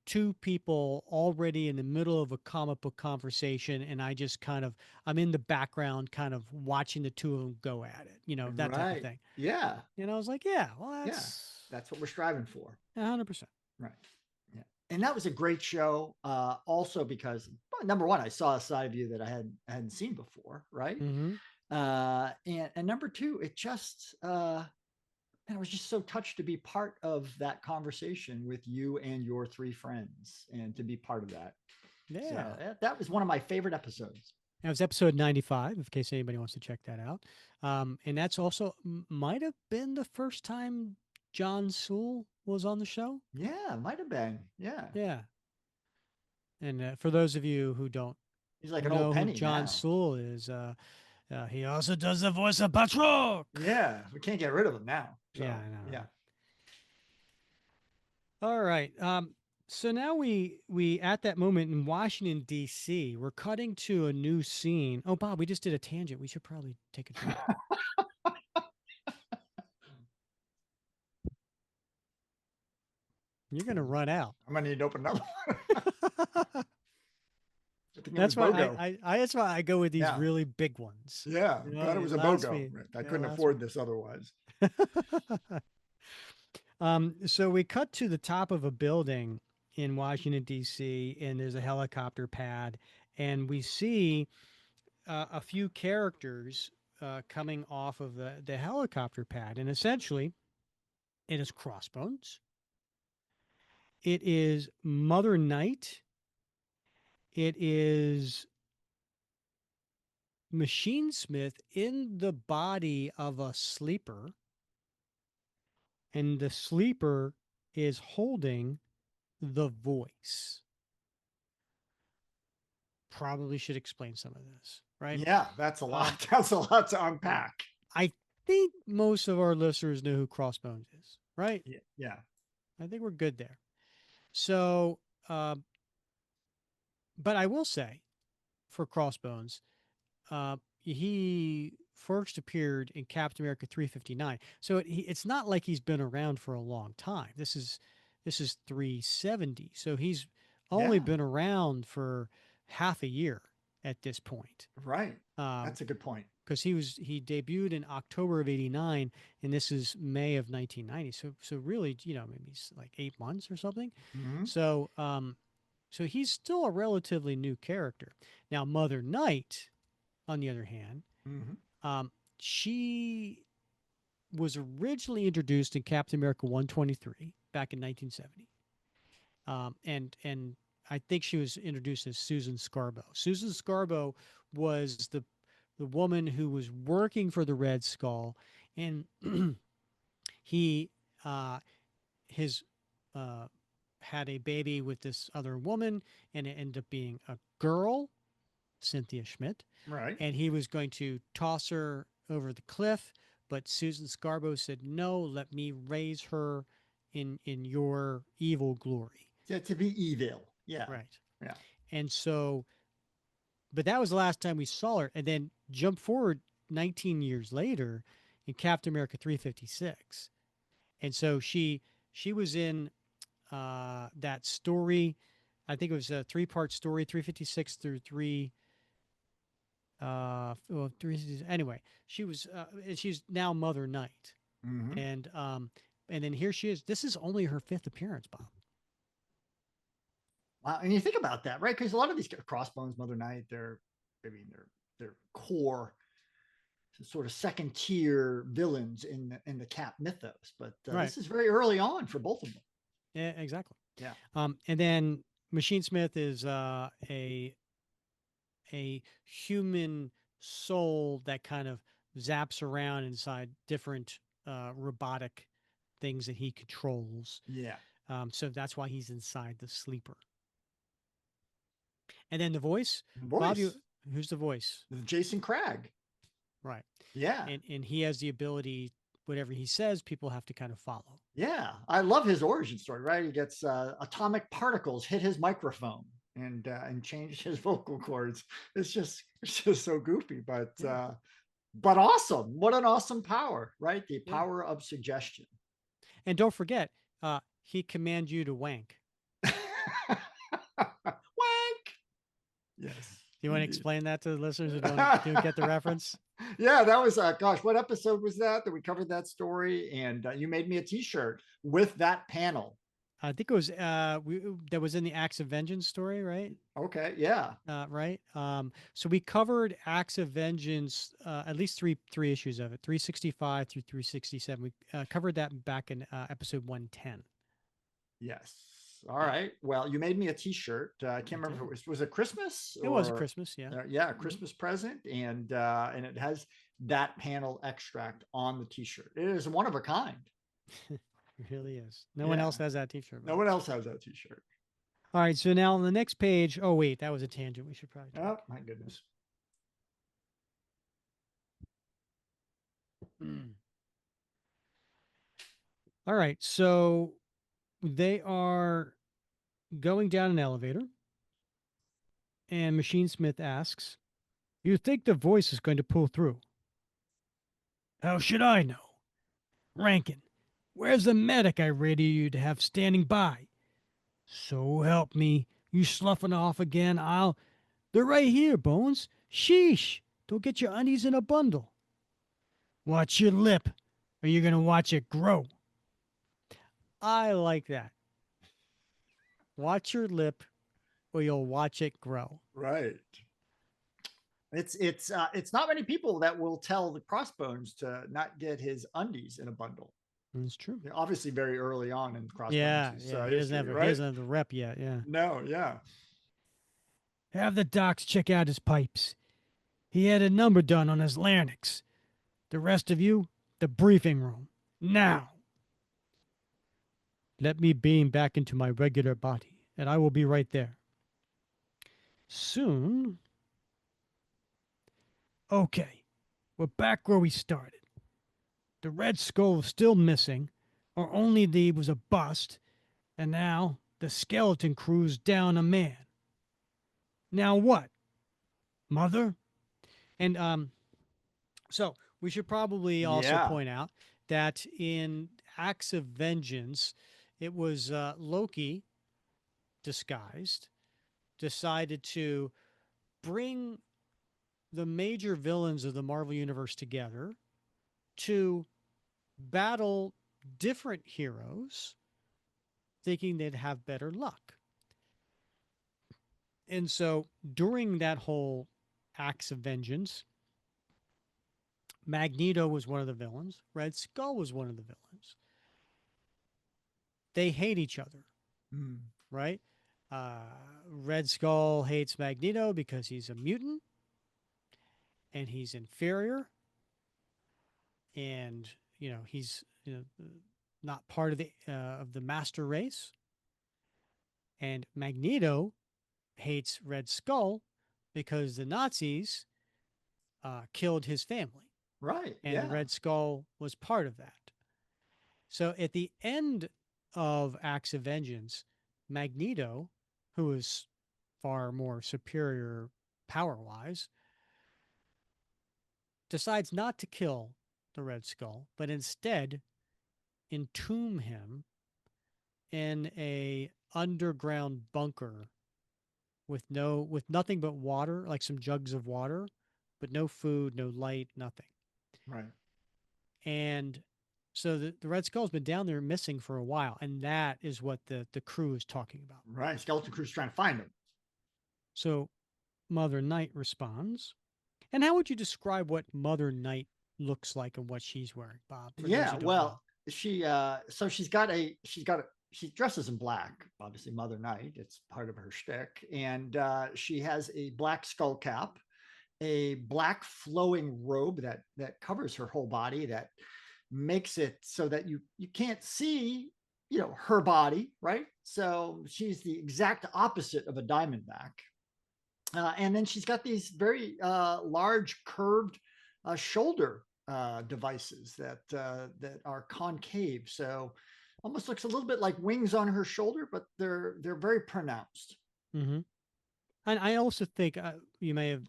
S1: two people already in the middle of a comic book conversation, and I just kind of, I'm in the background kind of watching the two of them go at it, that type of
S2: Right.
S1: thing.
S2: Yeah.
S1: And I was like, yeah, well,
S2: Yeah.
S1: that's
S2: That's what we're striving for.
S1: 100%.
S2: Right. Yeah. And that was a great show. Also because, well, number one, I saw a side of you that I hadn't seen before, right?
S1: Mm-hmm.
S2: And number two, it just and I was just so touched to be part of that conversation with you and your three friends, and to be part of that. So
S1: Yeah.
S2: that was one of my favorite episodes.
S1: That was episode 95, in case anybody wants to check that out. And that's also might have been the first time John Sewell was on the show.
S2: Yeah, might have been. Yeah.
S1: Yeah. And for those of you who don't
S2: He's like an old
S1: know who
S2: penny
S1: John
S2: now.
S1: Sewell is, he also does the voice of Patrick.
S2: Yeah, we can't get rid of him now.
S1: Yeah,
S2: So
S1: I know,
S2: yeah.
S1: right? All right. So now we at that moment in Washington D.C. We're cutting to a new scene. Oh, Bob, we just did a tangent. We should probably take a drink. You're gonna run out.
S2: I'm gonna need to open another one. I think it was
S1: That's why
S2: BOGO.
S1: that's why I go with these
S2: Yeah.
S1: really big ones.
S2: Yeah. Glad it
S1: It
S2: was a
S1: allows
S2: BOGO.
S1: me.
S2: I
S1: It
S2: couldn't
S1: allows
S2: afford this otherwise.
S1: me. So we cut to the top of a building, in Washington D.C. and there's a helicopter pad, and we see a few characters coming off of the helicopter pad, and essentially it is Crossbones, it is Mother Night, it is Machine Smith in the body of a sleeper, and the sleeper is holding the voice. Probably should explain some of this, right?
S2: Yeah, that's a
S1: Um,
S2: lot. That's a lot to unpack.
S1: I think most of our listeners know who Crossbones is, right?
S2: Yeah, yeah,
S1: I think we're good there. So, uh, but I will say for Crossbones, he first appeared in Captain America 359. So it's not like he's been around for a long time. This is 370. So he's only
S2: yeah.
S1: been around for half a year at this point.
S2: Right.
S1: Um,
S2: That's a good point.
S1: because he debuted in October of '89, and this is May of 1990. So really, maybe it's like 8 months or something.
S2: Hmm.
S1: So he's still a relatively new character. Now, Mother Night, on the other hand,
S2: Hmm.
S1: um, she was originally introduced in Captain America 123 back in 1970, and I think she was introduced as Susan Scarborough. Susan Scarborough was the woman who was working for the Red Skull, and he his uh, had a baby with this other woman, and it ended up being a girl, Cynthia Schmidt,
S2: Right.
S1: and he was going to toss her over the cliff, but Susan Scarborough said, "No, let me raise her in your evil glory."
S2: Yeah, to be evil. Yeah.
S1: Right.
S2: Yeah.
S1: And so, but that was the last time we saw her. And then jump forward 19 years later in Captain America 356. And so she was in that story. I think it was a three-part story, 356 through three. Anyway, she was and she's now Mother Night.
S2: Hmm.
S1: And then here she is. This is only her fifth appearance, Bob.
S2: Wow. And you think about that, right? Because a lot of these Crossbones, Mother Night, they're core sort of second tier villains in the Cap mythos. But
S1: Right.
S2: this is very early on for both of them.
S1: Yeah, exactly.
S2: Yeah.
S1: And then Machine Smith is a human soul that kind of zaps around inside different robotic things that he controls.
S2: Yeah.
S1: So that's why he's inside the sleeper. And then the voice,
S2: The
S1: Bob,
S2: voice,
S1: who's the voice?
S2: Jason Cragg.
S1: Right.
S2: Yeah.
S1: And he has the ability, whatever he says, people have to kind of follow.
S2: Yeah. I love his origin story, right? He gets atomic particles hit his microphone and change his vocal cords. It's just so goofy,
S1: Yeah.
S2: but awesome. What an awesome power, right? The
S1: Yeah.
S2: power of suggestion.
S1: And don't forget, he commands you to wank.
S2: Wank. Yes,
S1: Do you want to
S2: indeed.
S1: explain that to the listeners who don't get the reference?
S2: Yeah, that was gosh, what episode was that we covered that story? And you made me a T-shirt with that panel.
S1: I think it was that was in the Acts of Vengeance story, right?
S2: Okay, yeah,
S1: Right. So we covered Acts of Vengeance, at least three issues of it, 365 through 367. We covered that back in episode 110.
S2: yes. All
S1: Yeah,
S2: right. Well, you made me a T-shirt. I
S1: I
S2: can't remember if
S1: did.
S2: it was a Christmas
S1: It was a
S2: or
S1: Christmas, yeah.
S2: yeah, a
S1: Hmm.
S2: Christmas present, and it has that panel extract on the T-shirt. It is one of a kind.
S1: It really is. No one
S2: Yeah,
S1: else has that T-shirt,
S2: no
S1: Bob.
S2: one else has that T-shirt.
S1: All right. So now on the next page. Oh wait, that was a tangent. We should probably
S2: Oh
S1: talk.
S2: my goodness.
S1: All right. So they are going down an elevator, and Machine Smith asks, "You think the voice is going to pull through?" "How should I know? Rankin, where's the medic I radioed you to have standing by?" "So help me, you sloughing off again. They're right here, Bones. Sheesh. Don't get your undies in a bundle." "Watch your lip, or you're going to watch it grow." I like that. Watch your lip, or you'll watch it grow.
S2: Right. It's not many people that will tell the Crossbones to not get his undies in a bundle.
S1: It's true.
S2: Obviously, very early on in Crossbones'
S1: Yeah, yeah.
S2: history,
S1: He
S2: right?
S1: doesn't have the rep yet. Yeah.
S2: No, yeah,
S1: Have the docs check out his pipes. He had a number done on his larynx. The rest of you, the briefing room. Now. Let me beam back into my regular body, and I will be right there. Soon. Okay, we're back where we started. The Red Skull was still missing, or only the was a bust, and now the skeleton crew's down a man. Now what, Mother? And so we should probably also
S2: yeah.
S1: point out that in Acts of Vengeance, it was Loki disguised decided to bring the major villains of the Marvel Universe together to battle different heroes, thinking they'd have better luck. And so during that whole Acts of Vengeance, Magneto was one of the villains, Red Skull was one of the villains. They hate each other,
S2: Mm.
S1: right? Uh, Red Skull hates Magneto because he's a mutant and he's inferior, and he's not part of the master race. And Magneto hates Red Skull because the Nazis killed his family,
S2: Right.
S1: and
S2: Yeah.
S1: Red Skull was part of that. So at the end of Acts of Vengeance, Magneto, who is far more superior power wise, decides not to kill the Red Skull, but instead entomb him in a underground bunker with nothing but water, like some jugs of water, but no food, no light, nothing.
S2: Right.
S1: And so the Red Skull's been down there missing for a while, and that is what the crew is talking about.
S2: Right. Skeleton Crew's trying to find him.
S1: So Mother Night responds. And how would you describe what Mother Night looks like and what she's wearing, Bob, for those
S2: Yeah.
S1: who don't know?
S2: Well, so she dresses in black, obviously Mother Night. It's part of her shtick. And she has a black skull cap, a black flowing robe that covers her whole body, that makes it so that you can't see her body, right? So she's the exact opposite of a diamondback. And then she's got these very large curved shoulder devices that are concave, so almost looks a little bit like wings on her shoulder, but they're very pronounced.
S1: Mm-hmm. And I also think you may have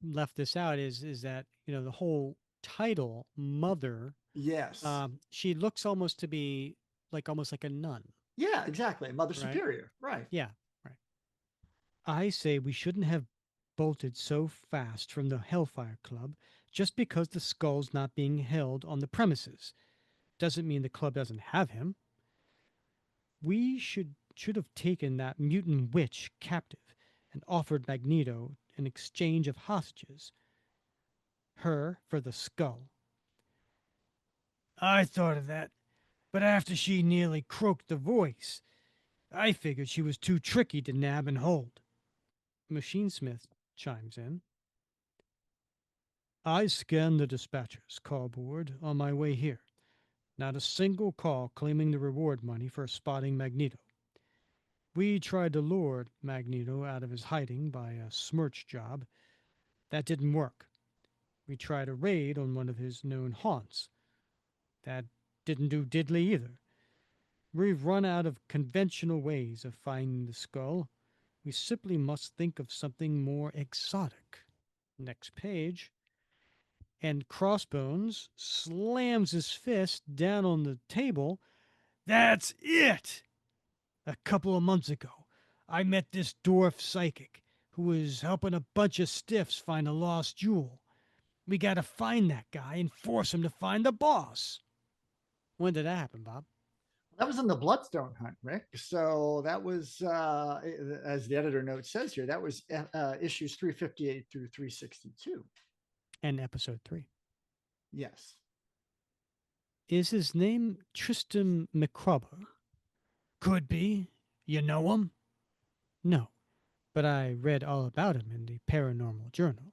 S1: left this out is that the whole title Mother,
S2: Yes.
S1: she looks almost to be like almost like a nun,
S2: Yeah, exactly. Mother
S1: right?
S2: Superior. Right.
S1: Yeah, right. I say we shouldn't have bolted so fast from the Hellfire Club just because the skull's not being held on the premises. Doesn't mean the club doesn't have him. We should have taken that mutant witch captive and offered Magneto an exchange of hostages. Her for the skull. I thought of that, but after she nearly croaked the voice, I figured she was too tricky to nab and hold. Machinesmith chimes in. I scanned the dispatcher's call board on my way here. Not a single call claiming the reward money for spotting Magneto. We tried to lure Magneto out of his hiding by a smirch job. That didn't work. We tried a raid on one of his known haunts. That didn't do diddly either. We've run out of conventional ways of finding the skull. We simply must think of something more exotic. Next page. And Crossbones slams his fist down on the table. That's it! A couple of months ago, I met this dwarf psychic who was helping a bunch of stiffs find a lost jewel. We gotta find that guy and force him to find the boss. When did that happen, Bob?
S2: That was in the Bloodstone hunt, Rick. So that was, as the editor note says here, that was issues 358 through 362.
S1: And episode 3.
S2: Yes.
S1: Is his name Tristan McCrubber? Could be. You know him? No, but I read all about him in the Paranormal Journal.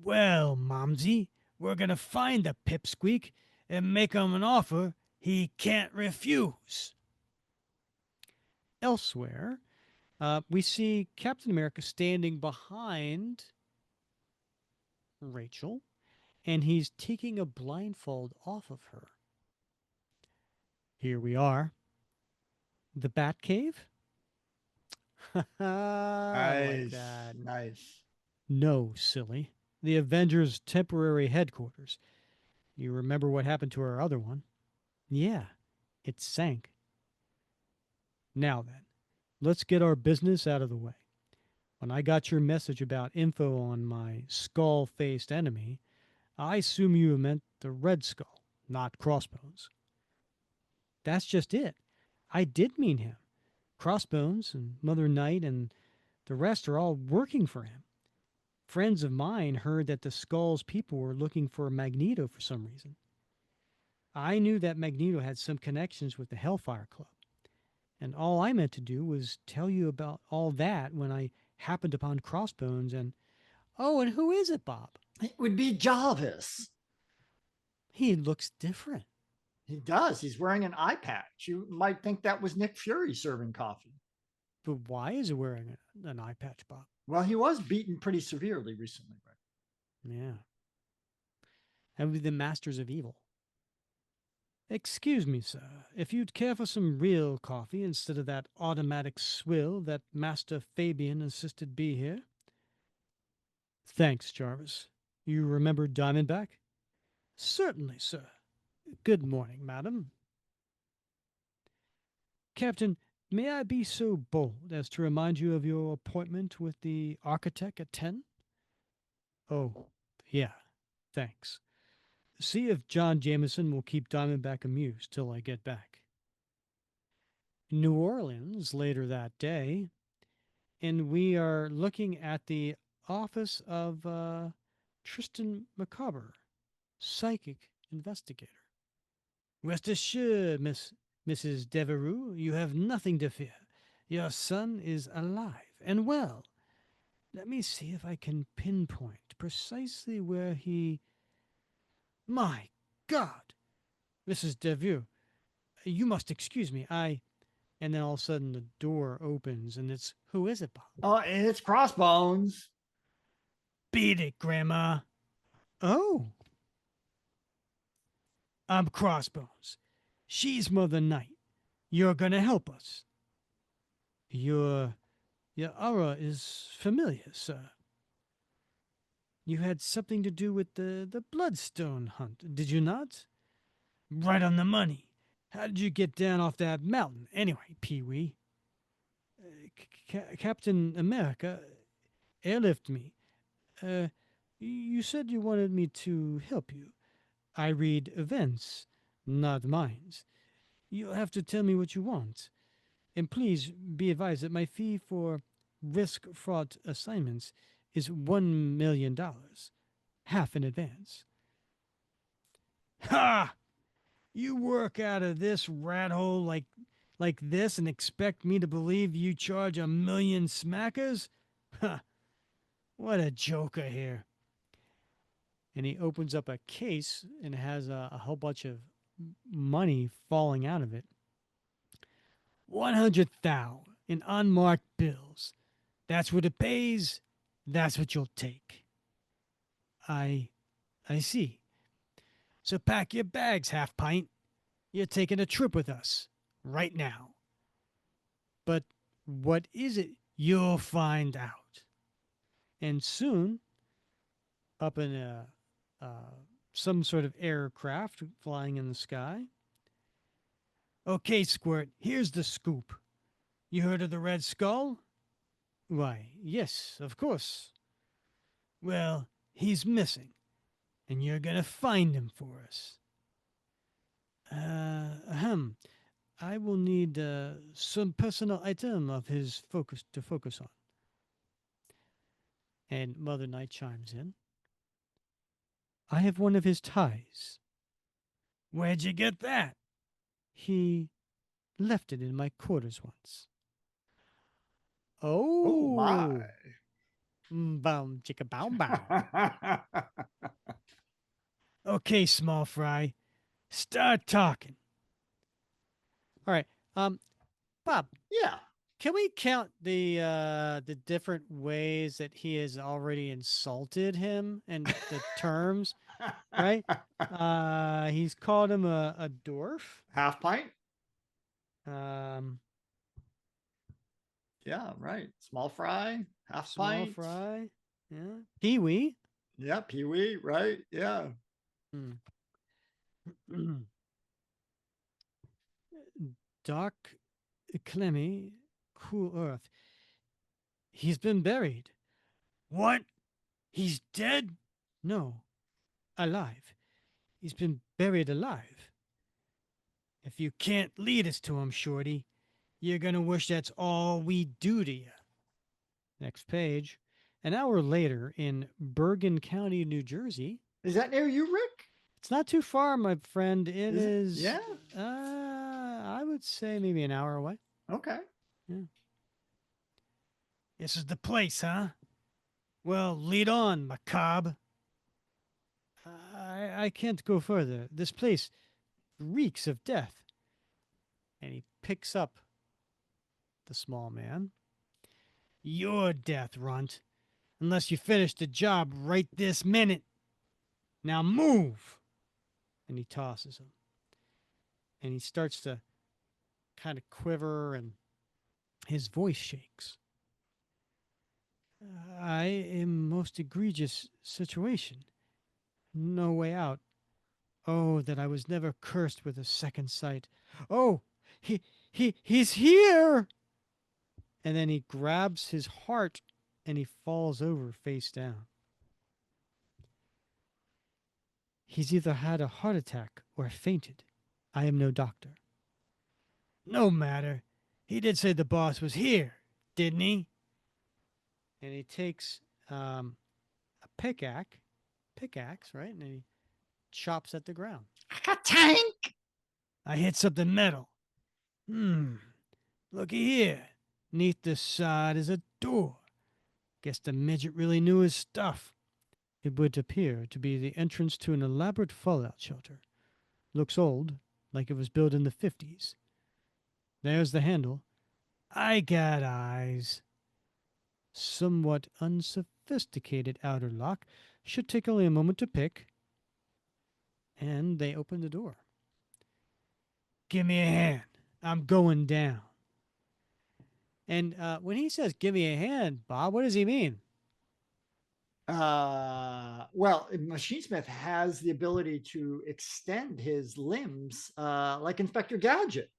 S1: Well, Momsy, we're gonna find the pipsqueak and make him an offer he can't refuse. Elsewhere, we see Captain America standing behind Rachel, and he's taking a blindfold off of her. Here we are. The Batcave? I like
S2: Nice.
S1: that.
S2: Nice.
S1: No, silly. The Avengers' temporary headquarters. You remember what happened to our other one? Yeah, it sank. Now then, let's get our business out of the way. When I got your message about info on my skull faced enemy, I assume you meant the Red Skull, not Crossbones. That's just it. I did mean him. Crossbones and Mother Night and the rest are all working for him. Friends of mine heard that the Skull's people were looking for Magneto for some reason. I knew that Magneto had some connections with the Hellfire Club, and all I meant to do was tell you about all that when I happened upon Crossbones and. Oh, and who is it, Bob?
S2: It would be Jarvis.
S1: He looks different.
S2: He does. He's wearing an eye patch. You might think that was Nick Fury serving coffee.
S1: But why is he wearing an eye patch, Bob?
S2: Well, he was beaten pretty severely recently. Right?
S1: Yeah. And with the Masters of Evil. Excuse me, sir. If you'd care for some real coffee instead of that automatic swill that Master Fabian insisted be here. Thanks, Jarvis. You remember Diamondback? Certainly, sir. Good morning, madam. Captain, may I be so bold as to remind you of your appointment with the architect at 10? Oh, yeah, thanks. See if John Jameson will keep Diamondback amused till I get back. New Orleans later that day, and we are looking at the office of Tristan McCarver, psychic investigator. Rest assured, Mrs. Devereux, you have nothing to fear. Your son is alive and well. Let me see if I can pinpoint precisely where he. My God! Mrs. Devereux, you must excuse me. And then all of a sudden the door opens and it's. Who is it, Bob?
S2: Oh, it's Crossbones.
S1: Beat it, Grandma. Oh, I'm Crossbones. She's Mother Night. You're gonna help us. Your your aura is familiar, sir. You had something to do with the Bloodstone hunt, did you not? Right on the money. How did you get down off that mountain, anyway, Pee Wee? Captain America airlift me. Uh, you said you wanted me to help you. I read events, not minds. You'll have to tell me what you want. And please be advised that my fee for risk fraught assignments is $1 million, half in advance. Ha! You work out of this rat hole like this and expect me to believe you charge 1 million smackers? Ha! What a joker here. And he opens up a case and has a whole bunch of money falling out of it. 100,000 in unmarked bills. That's what it pays. That's what you'll take. I I see. So pack your bags, half pint. You're taking a trip with us right now. But what is it? You'll find out. And soon, up in some sort of aircraft flying in the sky. Okay, Squirt, here's the scoop. You heard of the Red Skull? Why, yes, of course. Well, he's missing, and you're gonna find him for us. Ahem. I will need some personal item of his focus to focus on. And Mother Night chimes in. I have one of his ties. Where'd you get that? He left it in my quarters once.
S2: Oh my.
S1: Oh, boom, chicka bow bow. Okay, small fry, start talking. All right, um, Bob,
S2: Yeah.
S1: can we count the different ways that he has already insulted him and the terms? Right? He's called him a dwarf.
S2: Half pint.
S1: Um,
S2: Yeah, right. Small fry, half
S1: small
S2: pint.
S1: fry. Yeah. Pee-wee.
S2: Yeah, peewee, right? Yeah.
S1: Hmm. Dark, clammy, cool earth. He's been buried. What? He's dead? No, alive. He's been buried alive. If you can't lead us to him, Shorty, you're gonna wish that's all we do to you. Next page. An hour later in Bergen County, New Jersey.
S2: Is that near you, Rick?
S1: It's not too far, my friend. It
S2: Is it?
S1: is,
S2: Yeah.
S1: I would say maybe an hour away.
S2: Okay.
S1: Yeah. This is the place, huh? Well, lead on, macabre. I can't go further. This place reeks of death. And he picks up the small man. Your death, runt. Unless you finish the job right this minute. Now move! And he tosses him. And he starts to kind of quiver and his voice shakes. I am most egregious situation. No way out. Oh, that I was never cursed with a second sight. Oh, he's here! And then he grabs his heart and he falls over face down. He's either had a heart attack or fainted. I am no doctor. No matter. He did say the boss was here, didn't he? And he takes a pickaxe, right? And he chops at the ground.
S2: A tank.
S1: I hit something metal. Hmm. Looky here. Neath the side is a door. Guess the midget really knew his stuff. It would appear to be the entrance to an elaborate fallout shelter. Looks old, like it was built in the 50s. There's the handle. I got eyes. Somewhat unsophisticated outer lock. Should take only a moment to pick. And they open the door. Give me a hand. I'm going down. And when he says, give me a hand, Bob, what does he mean?
S2: Well, Machinesmith has the ability to extend his limbs like Inspector Gadget.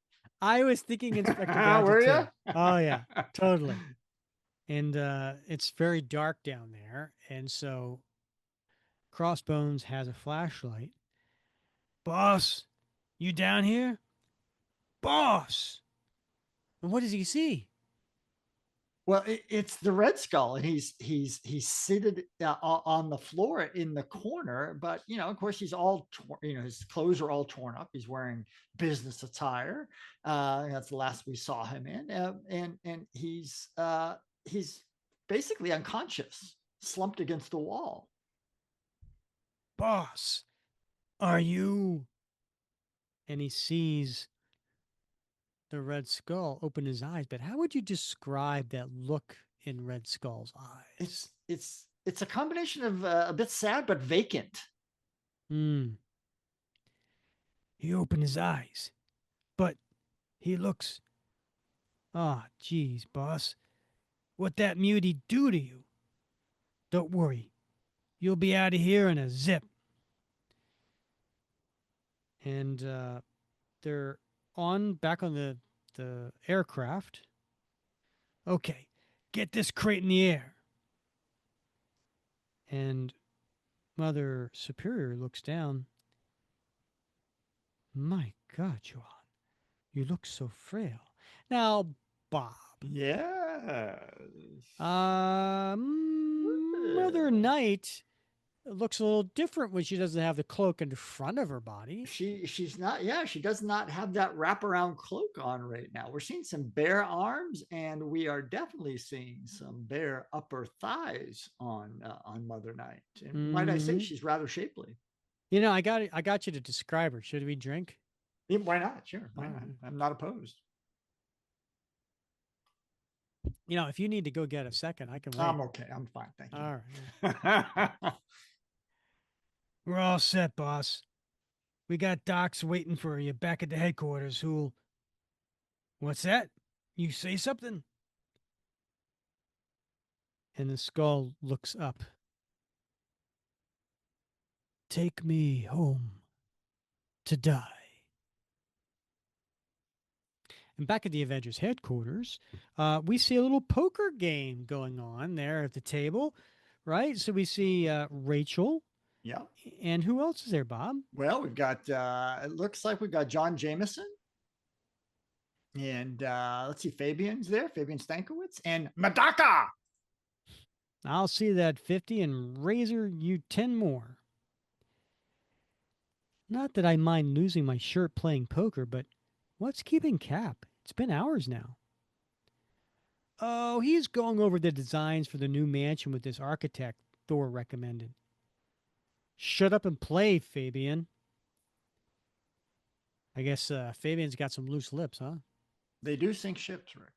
S1: I was thinking Inspector
S2: Were
S1: Gadget
S2: you?
S1: too. Oh, yeah, totally. And it's very dark down there. And so Crossbones has a flashlight. Boss, you down here? Boss! And what does he see?
S2: Well, it's the Red Skull, and he's seated on the floor in the corner. But of course, he's all his clothes are all torn up. He's wearing business attire. That's the last we saw him in, and he's basically unconscious, slumped against the wall.
S1: Boss, are you? And he sees the Red Skull open his eyes. But how would you describe that look in Red Skull's eyes?
S2: It's a combination of a bit sad but vacant.
S1: Hmm. He opened his eyes, but he looks. Ah, oh, geez, boss. What that mutie do to you? Don't worry. You'll be out of here in a zip. And they're back on the aircraft. Okay, get this crate in the air. And Mother Superior looks down. My God, Johan. You look so frail. Now, Bob,
S2: Yes.
S1: Mother
S2: Yeah.
S1: Night looks a little different when she doesn't have the cloak in front of her body.
S2: She's not, yeah, she does not have that wraparound cloak on right now. We're seeing some bare arms, and we are definitely seeing some bare upper thighs on Mother Night. And might I say,
S1: Mm-hmm.
S2: she's rather shapely.
S1: I got you to describe her. Should we drink?
S2: Yeah, why not? Sure,
S1: All
S2: why not?
S1: right.
S2: I'm not opposed.
S1: If you need to go get a second, I can
S2: I'm
S1: wait.
S2: okay. I'm fine, thank
S1: All right.
S2: you.
S1: We're all set, boss. We got docs waiting for you back at the headquarters who'll. What's that? You say something? And the skull looks up. Take me home to die. And back at the Avengers headquarters, we see a little poker game going on there at the table, right? So we see Rachel,
S2: Yeah.
S1: and who else is there, Bob?
S2: Well, we've got, it looks like we've got John Jameson, and let's see, Fabian's there, Fabian Stankiewicz, and Madaka.
S1: I'll see that 50 and razor you 10 more. Not that I mind losing my shirt playing poker, but what's keeping Cap? It's been hours now. Oh, he's going over the designs for the new mansion with this architect Thor recommended. Shut up and play, Fabian. I guess Fabian's got some loose lips, huh?
S2: They do sink ships, Rick.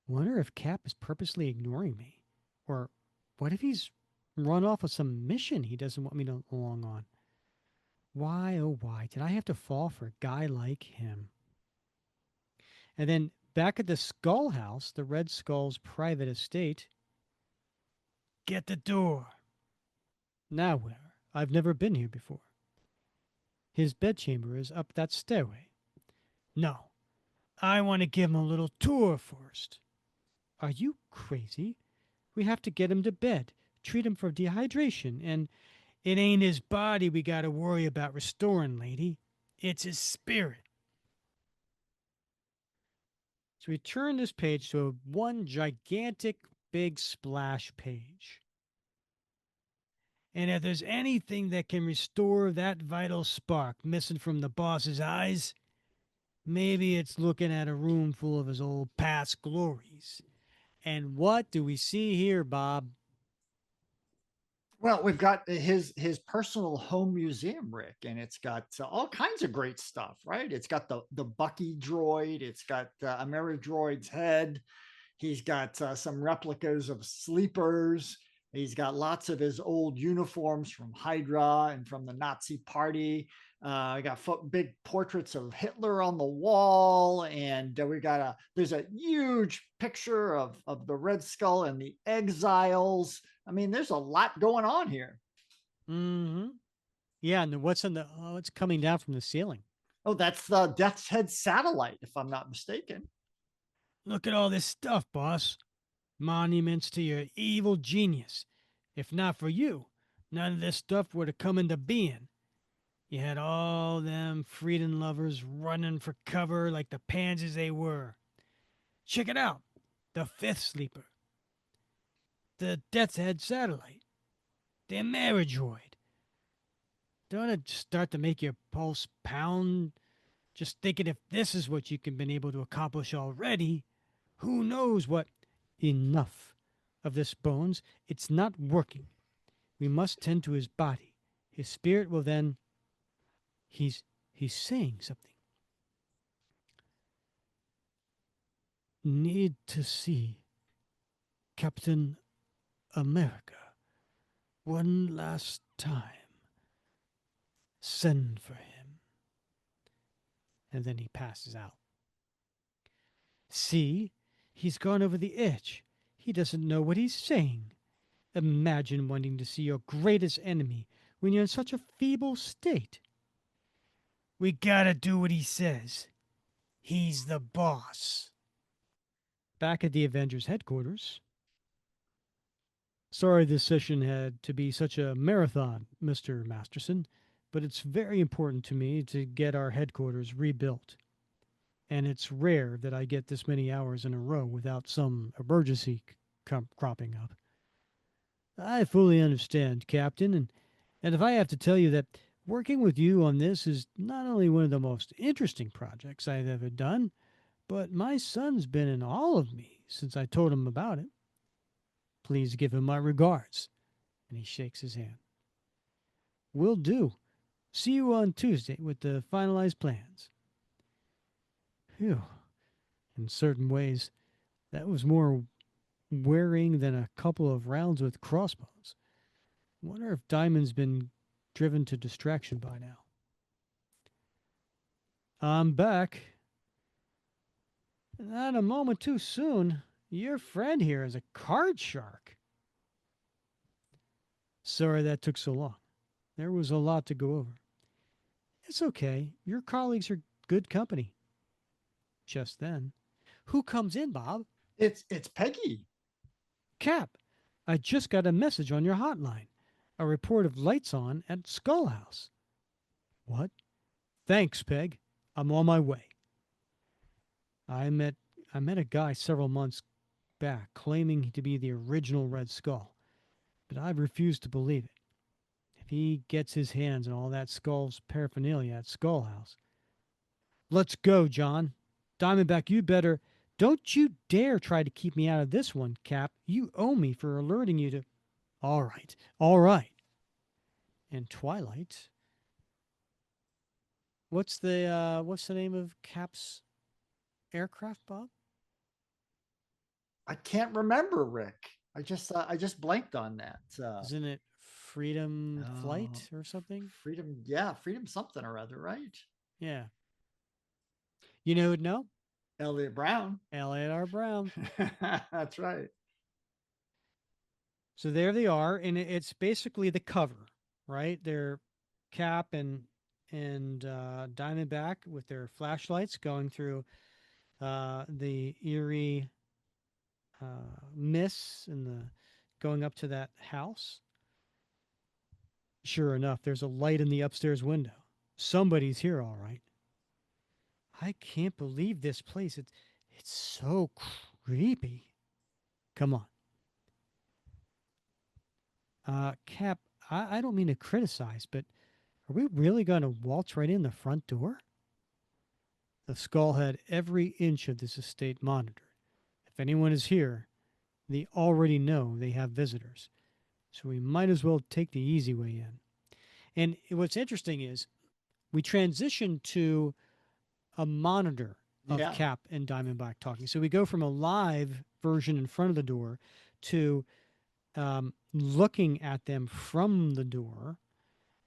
S1: Wonder if Cap is purposely ignoring me. Or what if he's run off with some mission he doesn't want me to along on? Why, oh, why did I have to fall for a guy like him? And then back at the Skull House, the Red Skull's private estate. Get the door. Now where? I've never been here before. His bedchamber is up that stairway. No, I want to give him a little tour first. Are you crazy? We have to get him to bed, treat him for dehydration, and it ain't his body we got to worry about restoring, lady. It's his spirit. So we turn this page to one gigantic big splash page. And if there's anything that can restore that vital spark missing from the boss's eyes, maybe it's looking at a room full of his old past glories. And what do we see here, Bob?
S2: Well, we've got his personal home museum, Rick, and it's got all kinds of great stuff, right? It's got the Bucky droid, it's got Ameridroid's head, he's got some replicas of sleepers. He's got lots of his old uniforms from Hydra and from the Nazi Party. I got big portraits of Hitler on the wall, and we got there's a huge picture of the Red Skull and the Exiles. I mean, there's a lot going on here.
S1: Mm-hmm. Yeah, and what's in the what's coming down from the ceiling?
S2: Oh, that's the Death's Head satellite, if I'm not mistaken.
S1: Look at all this stuff, boss. Monuments to your evil genius. If not for you, none of this stuff would have come into being. You had all them freedom lovers running for cover like the pansies they were. Check it out. The fifth sleeper. The Death's Head satellite. The Ameridroid. Don't it start to make your pulse pound? Just thinking if this is what you can been able to accomplish already, who knows what? Enough of this, Bones. It's not working. We must tend to his body. His spirit will then. He's saying something. Need to see Captain America one last time. Send for him. And then he passes out. See, he's gone over the edge. He doesn't know what he's saying. Imagine wanting to see your greatest enemy when you're in such a feeble state. We gotta do what he says. He's the boss. Back at the Avengers headquarters. Sorry this session had to be such a marathon, Mr. Masterson. but it's very important to me to get our headquarters rebuilt. And it's rare that I get this many hours in a row without some emergency cropping up. I fully understand, Captain, and if I have to tell you that working with you on this is not only one of the most interesting projects I've ever done, but my son's been in all of me since I told him about it. Please give him my regards. And he shakes his hand. Will do. See you on Tuesday with the finalized plans. Phew. In certain ways, that was more wearing than a couple of rounds with crossbows. Wonder if Diamond's been driven to distraction by now. I'm back. Not a moment too soon. Your friend here is a card shark. Sorry that took so long. There was a lot to go over. It's okay. Your colleagues are good company. Just then, who comes in, Bob?
S2: It's Peggy.
S1: Cap. I just got a message on your hotline. A report of lights on at Skull House. What? Thanks, Peg. I'm on my way. I met I met a guy several months back claiming to be the original Red Skull, but I've refused to believe it. If he gets his hands on all that Skull's paraphernalia at Skull House. Let's go, John. Diamondback, you better. Don't you dare try to keep me out of this one, Cap. You owe me for alerting you to. All right, all right. And Twilight. What's the name of Cap's aircraft, Bob?
S2: I can't remember, Rick. I just blanked on that.
S1: Isn't it Freedom
S2: Uh,
S1: Flight or something?
S2: Freedom, yeah, Freedom something or other, right?
S1: Yeah. You know who'd know?
S2: Elliot Brown.
S1: Elliot Brown.
S2: That's right.
S1: So there they are, and it's basically the cover, right? They're Cap and Diamondback with their flashlights going through the eerie mists and the going up to that house. Sure enough, there's a light in the upstairs window. Somebody's here, all right. I can't believe this place. It's so creepy. Come on. Cap, I don't mean to criticize, but are we really going to waltz right in the front door? The skull had every inch of this estate monitored. If anyone is here, they already know they have visitors. So we might as well take the easy way in. And what's interesting is we transition to a monitor of
S2: Yeah,
S1: Cap and Diamondback talking. So we go from a live version in front of the door to looking at them from the door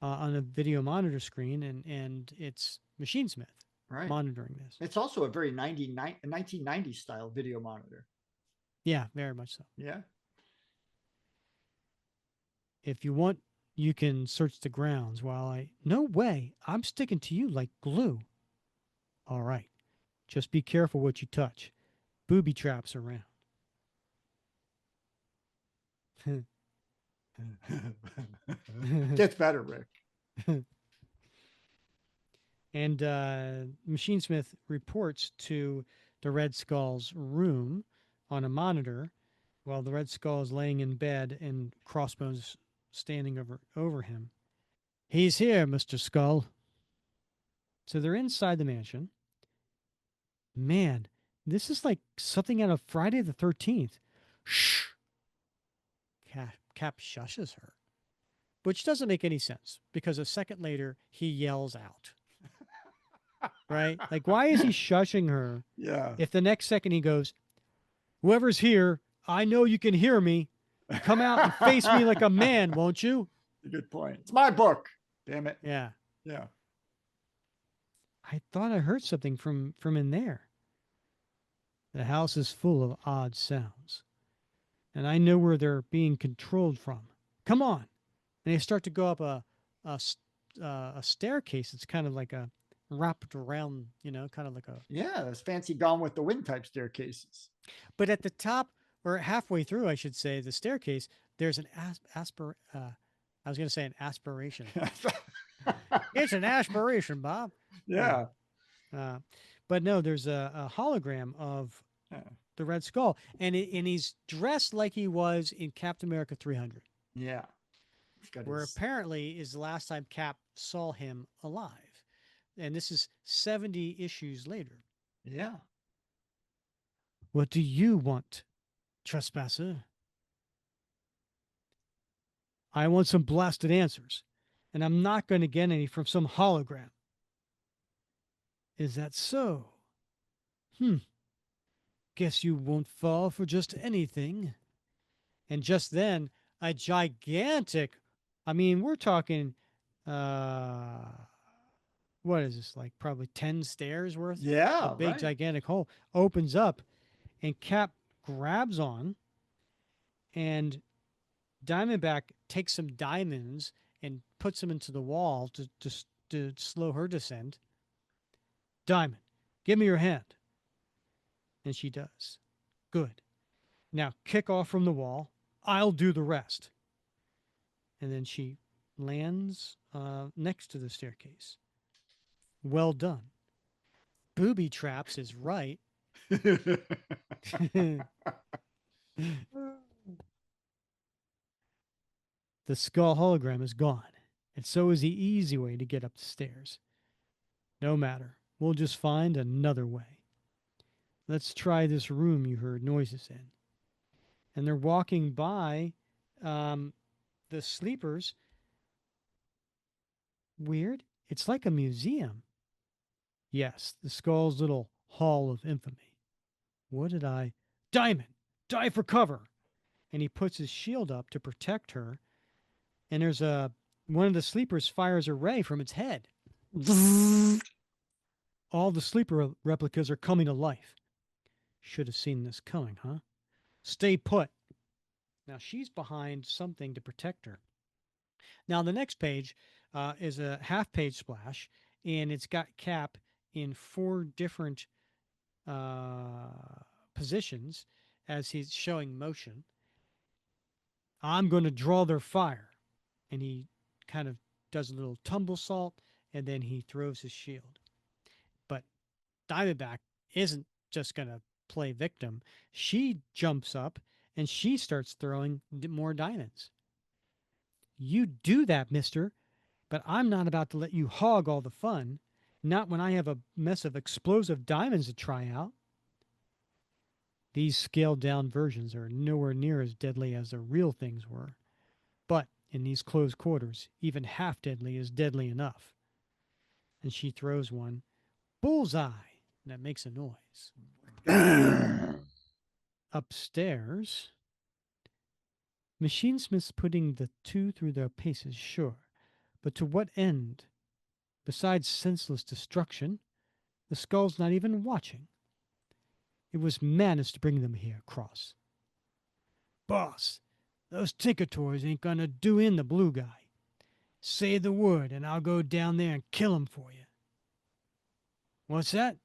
S1: on a video monitor screen, and it's Machine Smith
S2: right.
S1: monitoring this.
S2: It's also a very 1990s style video monitor.
S1: Yeah, very much so.
S2: Yeah.
S1: If you want, you can search the grounds while I. No way. I'm sticking to you like glue. All right. Just be careful what you touch. Booby traps around.
S2: Gets better, Rick.
S1: And Machine Smith reports to the Red Skull's room on a monitor while the Red Skull is laying in bed and Crossbones standing over him. He's here, Mr. Skull. So they're inside the mansion. Man, this is like something out of Friday the 13th. Shh. Cap shushes her, which doesn't make any sense because a second later he yells out. Right? Like, why is he shushing her
S2: Yeah.
S1: if the next second he goes, whoever's here, I know you can hear me. Come out and face me like a man, won't you?
S2: Good point. It's my book. Damn it.
S1: Yeah.
S2: Yeah.
S1: I thought I heard something from in there. The house is full of odd sounds, and I know where they're being controlled from. Come on. And they start to go up a staircase. It's kind of like a wrapped around, kind of like a.
S2: Yeah, those fancy Gone with the Wind type staircases.
S1: But at the top, or halfway through, I should say, the staircase, there's an I was going to say an aspiration. It's an aspiration, Bob. Yeah.
S2: Yeah.
S1: Uh, but no, there's a hologram of
S2: Yeah.
S1: the Red Skull, and he's dressed like he was in Captain America 300,
S2: Yeah. He's got
S1: where
S2: his.
S1: apparently is the last time Cap saw him alive, and this is 70 issues later.
S2: Yeah.
S1: What do you want, trespasser? I want some blasted answers, and I'm not going to get any from some hologram. Is that so? Hmm. Guess you won't fall for just anything. And just then, a gigantic, I mean, we're talking, uh, what is this, like probably 10 stairs worth? A
S2: Yeah.
S1: big,
S2: Right.
S1: gigantic hole opens up, and Cap grabs on, and Diamondback takes some diamonds and puts them into the wall to slow her descent. Diamond, give me your hand. And she does. Good. Now kick off from the wall. I'll do the rest. And then she lands next to the staircase. Well done. Booby traps is right. The skull hologram is gone, and so is the easy way to get up the stairs. No matter. We'll just find another way. Let's try this room you heard noises in. And they're walking by um, the sleepers. Weird. It's like a museum. Yes, the skull's little hall of infamy. What did I? Diamond! Dive for cover! And he puts his shield up to protect her. And there's a. One of the sleepers fires a ray from its head. All the sleeper replicas are coming to life. Should have seen this coming, huh? Stay put. Now she's behind something to protect her. Now the next page is a half page splash, and it's got Cap in four different positions as he's showing motion. I'm going to draw their fire. And he kind of does a little tumble salt, and then he throws his shield. But Diamondback isn't just going to play victim. She jumps up and she starts throwing more diamonds. You do that, mister, but I'm not about to let you hog all the fun. Not when I have a mess of explosive diamonds to try out. These scaled down versions are nowhere near as deadly as the real things were. But in these close quarters, even half deadly is deadly enough. And she throws one. Bullseye! And that makes a noise. Upstairs, machinesmiths putting the two through their paces, sure. But to what end? Besides senseless destruction, the skull's not even watching. It was madness to bring them here, Cross. Boss, those Tinker Toys ain't gonna do in the blue guy. Say the word, and I'll go down there and kill him for you. What's that?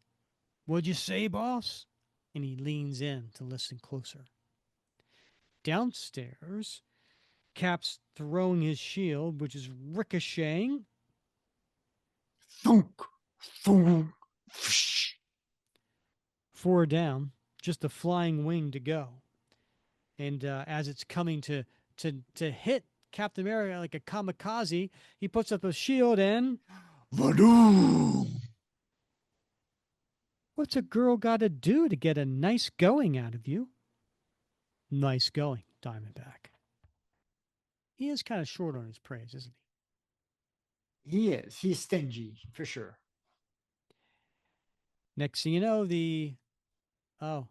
S1: What'd you say, boss? And he leans in to listen closer. Downstairs, Cap's throwing his shield, which is ricocheting.
S2: Thunk, thunk, psh.
S1: Four down, just a flying wing to go. And as it's coming to hit Captain America like a kamikaze, he puts up a shield and
S2: Vadoom.
S1: what's a girl got to do to get a nice going out of you? Nice going, Diamondback. He is kind of short on his praise, isn't
S2: He is. He's stingy for sure.
S1: he? Next thing you know, the oh,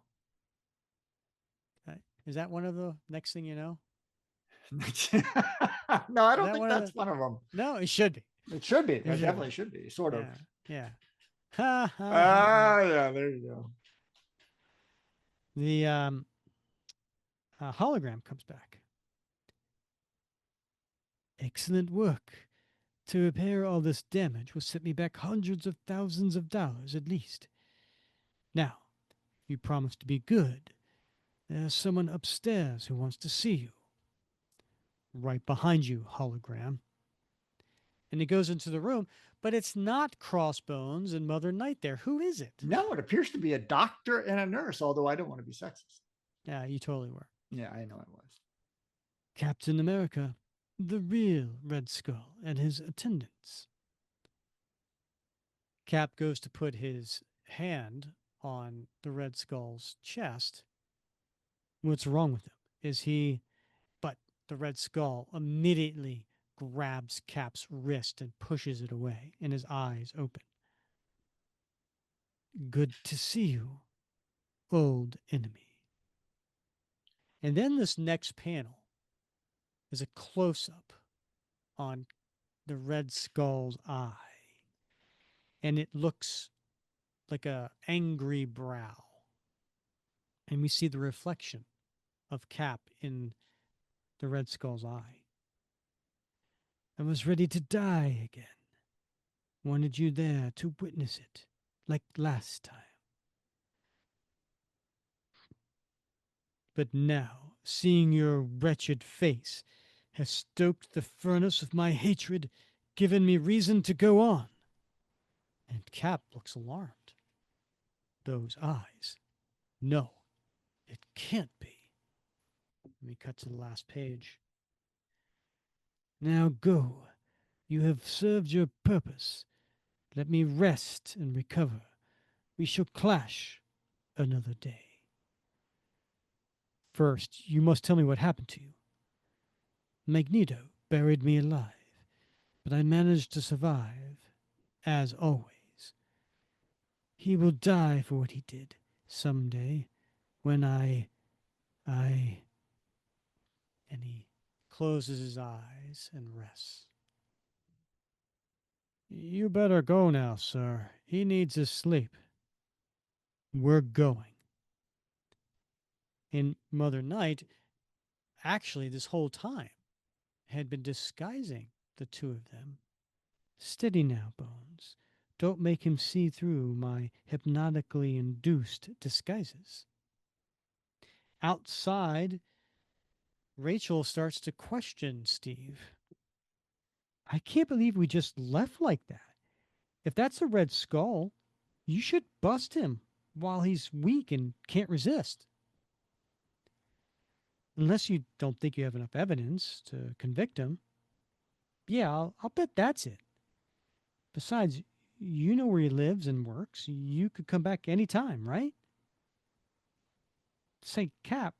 S1: is that one of the next thing you know?
S2: No, I
S1: Is
S2: don't
S1: that
S2: think
S1: one of
S2: that's
S1: the?
S2: one of them.
S1: No, it should be.
S2: It should be.
S1: It
S2: It
S1: should be.
S2: definitely should be. Sort of.
S1: Yeah, yeah. Ha ha ha.
S2: Ah, yeah. There you go.
S1: The hologram comes back. Excellent work. To repair all this damage will set me back hundreds of thousands of dollars at least. Now, you promise to be good. There's someone upstairs who wants to see you. Right behind you, hologram. And he goes into the room, but it's not Crossbones and Mother Night there. Who is it?
S2: No, it appears to be a doctor and a nurse, although I don't want to be sexist.
S1: Yeah, you totally were.
S2: Yeah, I know I was.
S1: Captain America, the real Red Skull, and his attendants. Cap goes to put his hand on the Red Skull's chest. What's wrong with him? Is he. But the Red Skull immediately grabs Cap's wrist and pushes it away, and his eyes open. Good to see you, old enemy. And then this next panel is a close up on the Red Skull's eye, and it looks like a angry brow. And we see the reflection of Cap in the Red Skull's eye. I was ready to die again. Wanted you there to witness it, like last time. But now, seeing your wretched face has stoked the furnace of my hatred, given me reason to go on. And Cap looks alarmed. Those eyes. No, it can't be. Let me cut to the last page. Now go. You have served your purpose. Let me rest and recover. We shall clash another day. First, you must tell me what happened to you. Magneto buried me alive, but I managed to survive, as always. He will die for what he did someday when I. And he closes his eyes and rests. You better go now, sir. He needs his sleep. We're going. And Mother Night, actually, this whole time, had been disguising the two of them. Steady now, Bones. Don't make him see through my hypnotically induced disguises. Outside, Rachel starts to question Steve. I can't believe we just left like that. If that's a Red Skull, you should bust him while he's weak and can't resist. Unless you don't think you have enough evidence to convict him. Yeah, I'll bet that's it. Besides, you know where he lives and works. You could come back any time, right? Say, Cap,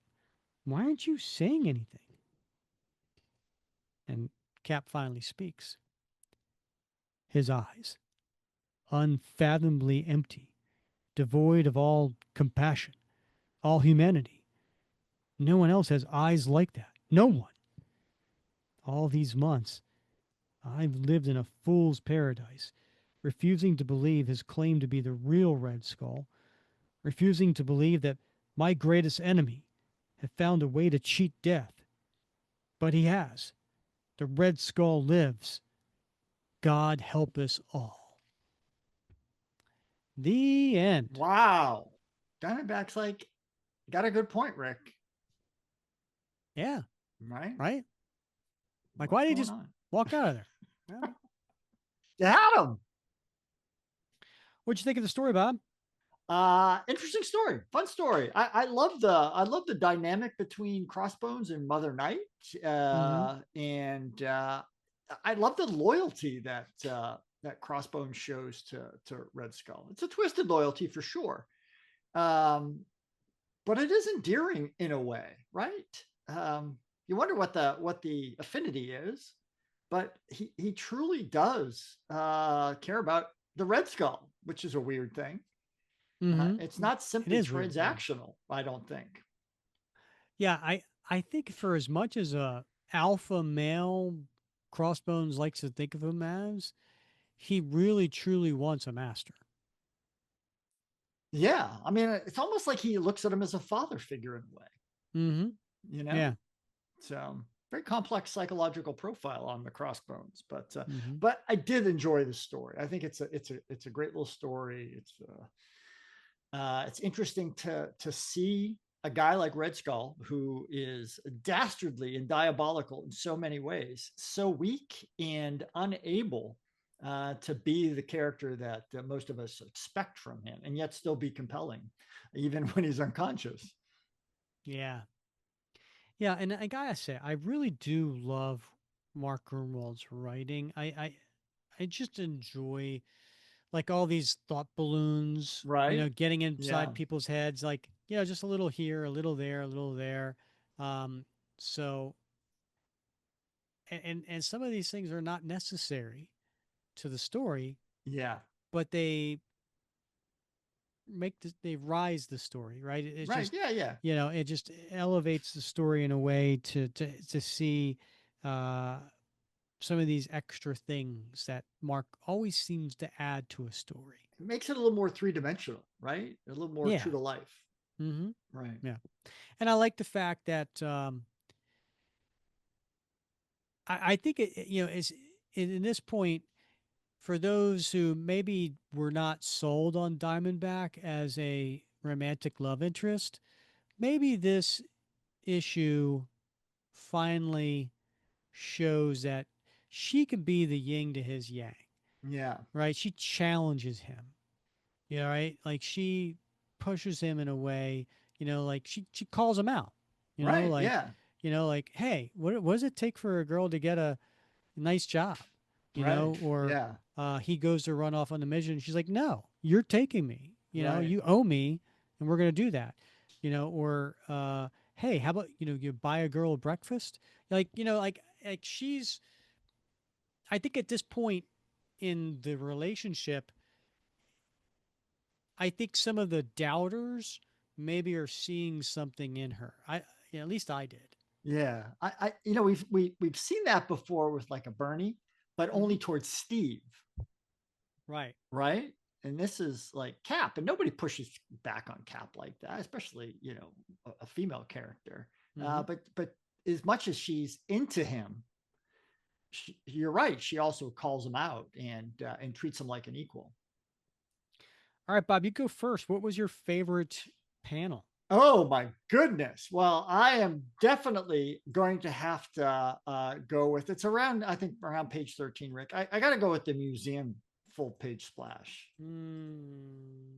S1: why aren't you saying anything? And Cap finally speaks. His eyes, unfathomably empty, devoid of all compassion, all humanity. No one else has eyes like that. No one. All these months, I've lived in a fool's paradise, refusing to believe his claim to be the real Red Skull, refusing to believe that my greatest enemy had found a way to cheat death. But he has. The Red Skull lives. God help us all. The end.
S2: Wow. Diamondback's like, got a good point, Rick.
S1: Yeah,
S2: Right?
S1: right? Like,
S2: What's
S1: why did he
S2: going
S1: just
S2: on?
S1: walk out of there? Well,
S2: You had him.
S1: what'd you think of the story, Bob?
S2: Interesting story, fun story. I love the dynamic between Crossbones and Mother Night,
S1: Mm-hmm.
S2: and I love the loyalty that Crossbones shows to Red Skull. It's a twisted loyalty for sure, but it is endearing in a way, right? You wonder what the affinity is, but he truly does care about the Red Skull, which is a weird thing.
S1: Mm-hmm.
S2: It's not
S1: It
S2: simply
S1: is weird, yeah.
S2: transactional, I don't think.
S1: Yeah, I think for as much as a alpha male Crossbones likes to think of him as, he really truly wants a master.
S2: Yeah, I mean, it's almost like he looks at him as a father figure in a way,
S1: Mm-hmm.
S2: you know.
S1: Yeah.
S2: So very complex psychological profile on the Crossbones,
S1: Mm-hmm.
S2: but I did enjoy the story. I think it's a great little story. It's interesting to see. a guy like Red Skull, who is dastardly and diabolical in so many ways, so weak and unable to be the character that most of us expect from him, and yet still be compelling, even when he's unconscious.
S1: Yeah. Yeah, and I gotta say, I really do love Mark Grunwald's writing. I just enjoy like all these thought balloons,
S2: Right?
S1: getting
S2: Yeah.
S1: inside people's heads, like, just a little here, a little there, a little there. Um, so and some of these things are not necessary to the story,
S2: Yeah.
S1: but they rise the story, right? It's
S2: Right.
S1: just,
S2: Yeah. Yeah.
S1: it just elevates the story in a way to see uh some of these extra things that Mark always seems to add to a story.
S2: It makes it a little more three-dimensional, right? A little more
S1: Yeah.
S2: true to life.
S1: Mm-hmm.
S2: Right.
S1: Yeah. And I like the fact that I think is in this point for those who maybe were not sold on Diamondback as a romantic love interest, maybe this issue finally shows that she can be the yin to his yang,
S2: Yeah.
S1: right? She challenges him, right? Like she pushes him in a way, like she calls him out,
S2: Right.
S1: like,
S2: Yeah.
S1: like, hey, what does it take for a girl to get a nice job,
S2: Right.
S1: or
S2: Yeah.
S1: he goes to run off on the mission. She's like, no, you're taking me,
S2: Right.
S1: you owe me, and we're going to do that, or hey, how about, you buy a girl breakfast? Like, like she's, I think at this point in the relationship, I think some of the doubters maybe are seeing something in her. At least I did.
S2: Yeah. We've seen that before with like a Bernie, but
S1: Mm-hmm.
S2: only towards Steve,
S1: Right.
S2: right? And this is like Cap, and nobody pushes back on Cap like that, especially a female character.
S1: Mm-hmm.
S2: But as much as she's into him, you're right. She also calls him out and treats him like an equal.
S1: All right, Bob, you go first. What was your favorite panel?
S2: Oh my goodness. Well, I am definitely going to have to go with it's around, I think, around page 13, Rick. I got to go with the museum full page splash.
S1: Mm.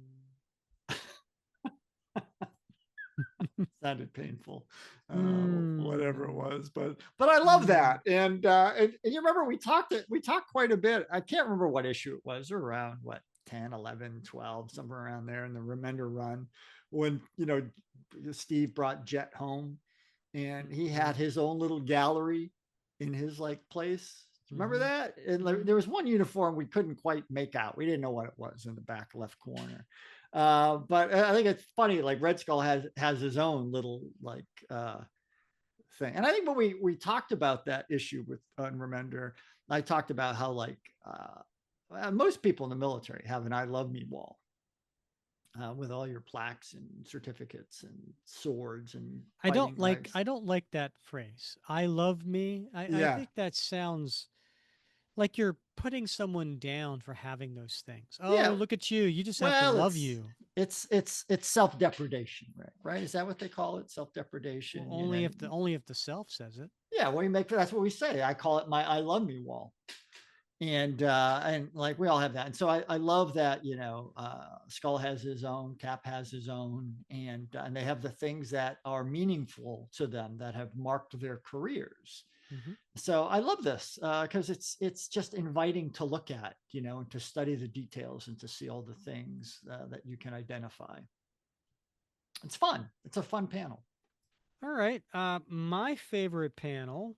S2: Sounded painful, whatever it
S1: Mm.
S2: was, but I love
S1: Mm.
S2: that. And you remember we talked quite a bit. I can't remember what issue it was, around what 10, 11, 12, somewhere around there in the Remender run, when Steve brought Jet home and he
S1: Mm-hmm.
S2: had his own little gallery in his like place. Remember
S1: Mm-hmm.
S2: that? And
S1: Mm-hmm.
S2: there was one uniform we couldn't quite make out. We didn't know what it was in the back left corner. But I think it's funny. Like Red Skull has his own little like thing. And I think when we talked about that issue with Remender, I talked about how like most people in the military have an "I love me" wall with all your plaques and certificates and swords and fighting knives.
S1: I don't like that phrase. I love me. I
S2: Yeah,
S1: think that sounds like you're putting someone down for having those things. Oh,
S2: yeah.
S1: look at you. You just have to
S2: Well,
S1: love you.
S2: it's self depredation, right? Is that what they call it? Self
S1: Well,
S2: depredation.
S1: only if the self says it.
S2: Yeah. Well, you make that's what we say. I call it my "I love me" wall. And like we all have that, and so I love that Skull has his own, Cap has his own, and they have the things that are meaningful to them that have marked their careers.
S1: Mm-hmm.
S2: So I love this because it's just inviting to look at, and to study the details and to see all the things that you can identify. It's fun. It's a fun panel.
S1: All right. My favorite panel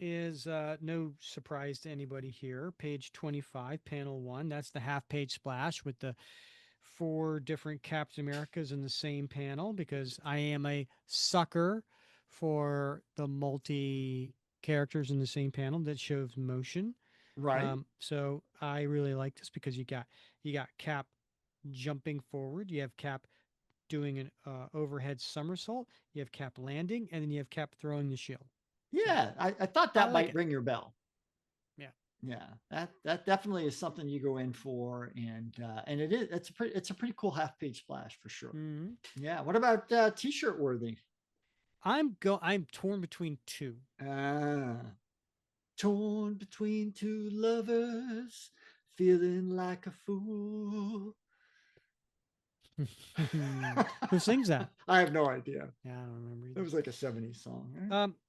S1: is no surprise to anybody here. Page 25, panel one. That's the half page splash with the four different Captain Americas in the same panel because I am a sucker for the multi characters in the same panel that shows motion.
S2: Right?
S1: So I really like this because you got Cap jumping forward, you have Cap doing an overhead somersault, you have Cap landing, and then you have Cap throwing the shield. So
S2: Yeah, I thought
S1: I
S2: that
S1: like
S2: might
S1: it.
S2: ring your bell.
S1: Yeah.
S2: Yeah, that definitely is something you go in for, and it's a pretty cool half page splash for sure.
S1: Hmm.
S2: Yeah. What about t-shirt worthy?
S1: I'm torn between two.
S2: Ah, torn between two lovers, feeling like a fool.
S1: Who sings that?
S2: I have no idea.
S1: Yeah, I don't remember
S2: It
S1: either.
S2: was like a '70s song,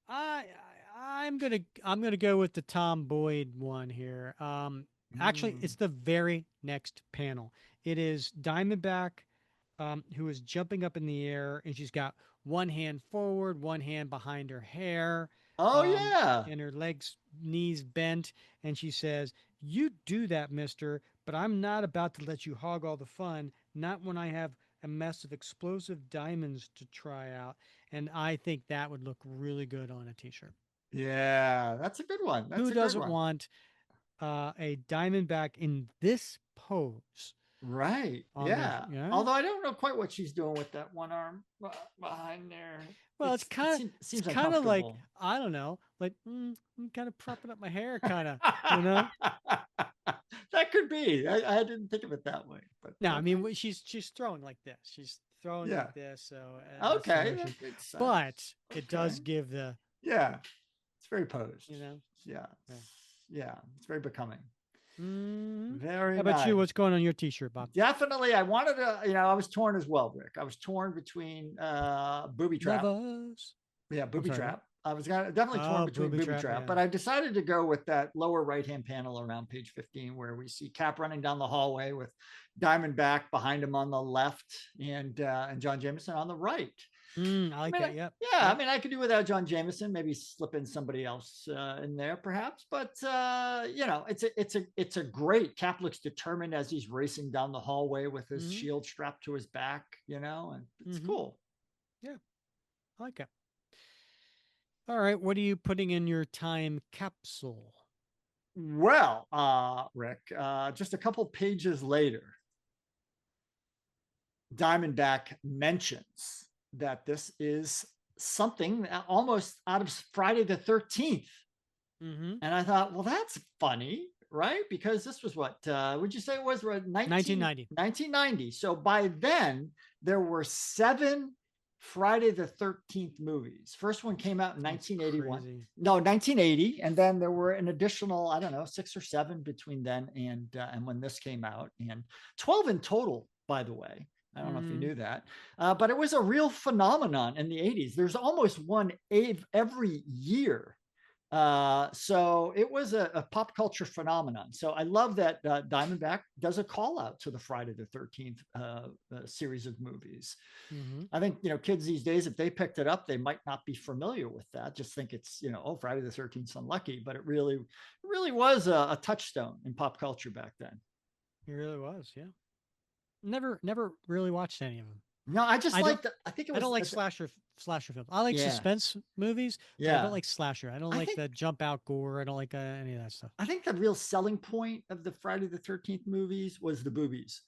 S2: right?
S1: I'm gonna go with the Tom Boyd one here. Actually,
S2: Mm.
S1: it's the very next panel. It is Diamondback, who is jumping up in the air, and she's got one hand forward, one hand behind her hair,
S2: Oh
S1: um,
S2: yeah.
S1: and her legs, knees bent, and she says, "You do that, Mister, but I'm not about to let you hog all the fun. Not when I have a mess of explosive diamonds to try out." And I think that would look really good on a T-shirt.
S2: Yeah, that's a good one. That's
S1: Who
S2: a good
S1: doesn't
S2: one.
S1: want a Diamondback in this pose
S2: Right.
S1: on their?
S2: Yeah.
S1: Yeah.
S2: Although I don't know quite what she's doing with that one arm behind there.
S1: Well, it's
S2: It
S1: kind of it's
S2: seems
S1: kind of like
S2: uncomfortable.
S1: I don't know, like I'm kind of propping up my hair, kind of, you know.
S2: That could be. I didn't think of it that way, but
S1: No, I
S2: okay.
S1: mean she's throwing like this. She's throwing
S2: Yeah.
S1: like this, so that's the
S2: Okay, that
S1: motion.
S2: makes sense.
S1: But it
S2: Okay.
S1: does give the,
S2: Yeah. It's very posed.
S1: you know.
S2: Yeah.
S1: Yeah.
S2: Yeah. It's very becoming.
S1: Mm-hmm.
S2: Very
S1: How about you?
S2: nice.
S1: What's going on your T-shirt, Bob?
S2: Definitely. I wanted to, I was torn as well, Rick. I was torn between Booby Trap.
S1: Lovers.
S2: Yeah,
S1: I'm
S2: Booby
S1: sorry. What?
S2: Trap. I was definitely torn
S1: Oh,
S2: between
S1: booby
S2: Booby
S1: trap.
S2: Trap,
S1: Yeah.
S2: but I decided to go with that lower right hand panel around page 15, where we see Cap running down the hallway with Diamondback behind him on the left and John Jameson on the right.
S1: I
S2: I
S1: like
S2: mean,
S1: that. Yep.
S2: yeah, I
S1: Yep.
S2: mean, I could do without John Jameson, maybe slip in somebody else in there, perhaps. But it's a great. Cap looks determined as he's racing down the hallway with his
S1: Mm-hmm.
S2: shield strapped to his back, and it's
S1: Mm-hmm.
S2: cool.
S1: Yeah. I like it. All right. What are you putting in your time capsule?
S2: Well, Rick, just a couple pages later, Diamondback mentions that this is something almost out of Friday the 13th.
S1: Mm-hmm.
S2: And I thought, well, that's funny, right? Because this was what, would you say it was
S1: 1990.
S2: 1990? So by then, there were 7 Friday the 13th movies. First one came out in
S1: That's
S2: 1981.
S1: crazy.
S2: No, 1980. And then there were an additional, I don't know, 6 or 7 between then and when this came out. And 12 in total, by the way. I don't know if you
S1: Mm-hmm.
S2: knew that, but it was a real phenomenon in the 80s. There's almost one every year, so it was a pop culture phenomenon. So I love that Diamondback does a call out to the Friday the 13th series of movies.
S1: Mm-hmm.
S2: I think, kids these days, if they picked it up, they might not be familiar with that. Just think it's, oh, Friday the 13th is unlucky, but it really was a touchstone in pop culture back then.
S1: It really was. Yeah. Never really watched any of them.
S2: No, I just
S1: I don't.
S2: liked, I think it
S1: I don't
S2: was,
S1: like slasher films. I like
S2: yeah,
S1: suspense movies, but I don't
S2: yeah.
S1: like slasher. I don't
S2: I
S1: like
S2: think
S1: the jump out gore. I don't like any of that stuff.
S2: I think the real selling point of the Friday the 13th movies was the boobies.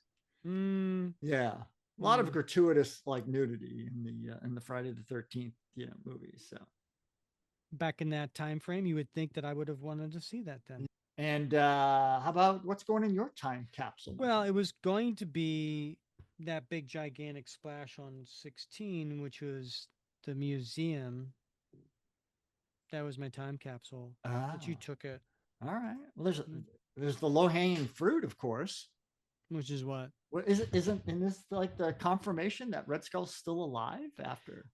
S1: Mm,
S2: Yeah, a lot of
S1: mm.
S2: gratuitous like nudity in the Friday the 13th movies. So
S1: Back in that time frame, you would think that I would have wanted to see that then.
S2: and how about what's going in your time capsule, my
S1: Well,
S2: friend?
S1: it was going to be that big gigantic splash on 16, which was the museum. That was my time capsule, but you
S2: Ah,
S1: took it.
S2: all right. Well,
S1: Mm.
S2: there's the low hanging fruit, of course.
S1: Which is what?
S2: What is it? Isn't in this like the confirmation that Red Skull's still alive after?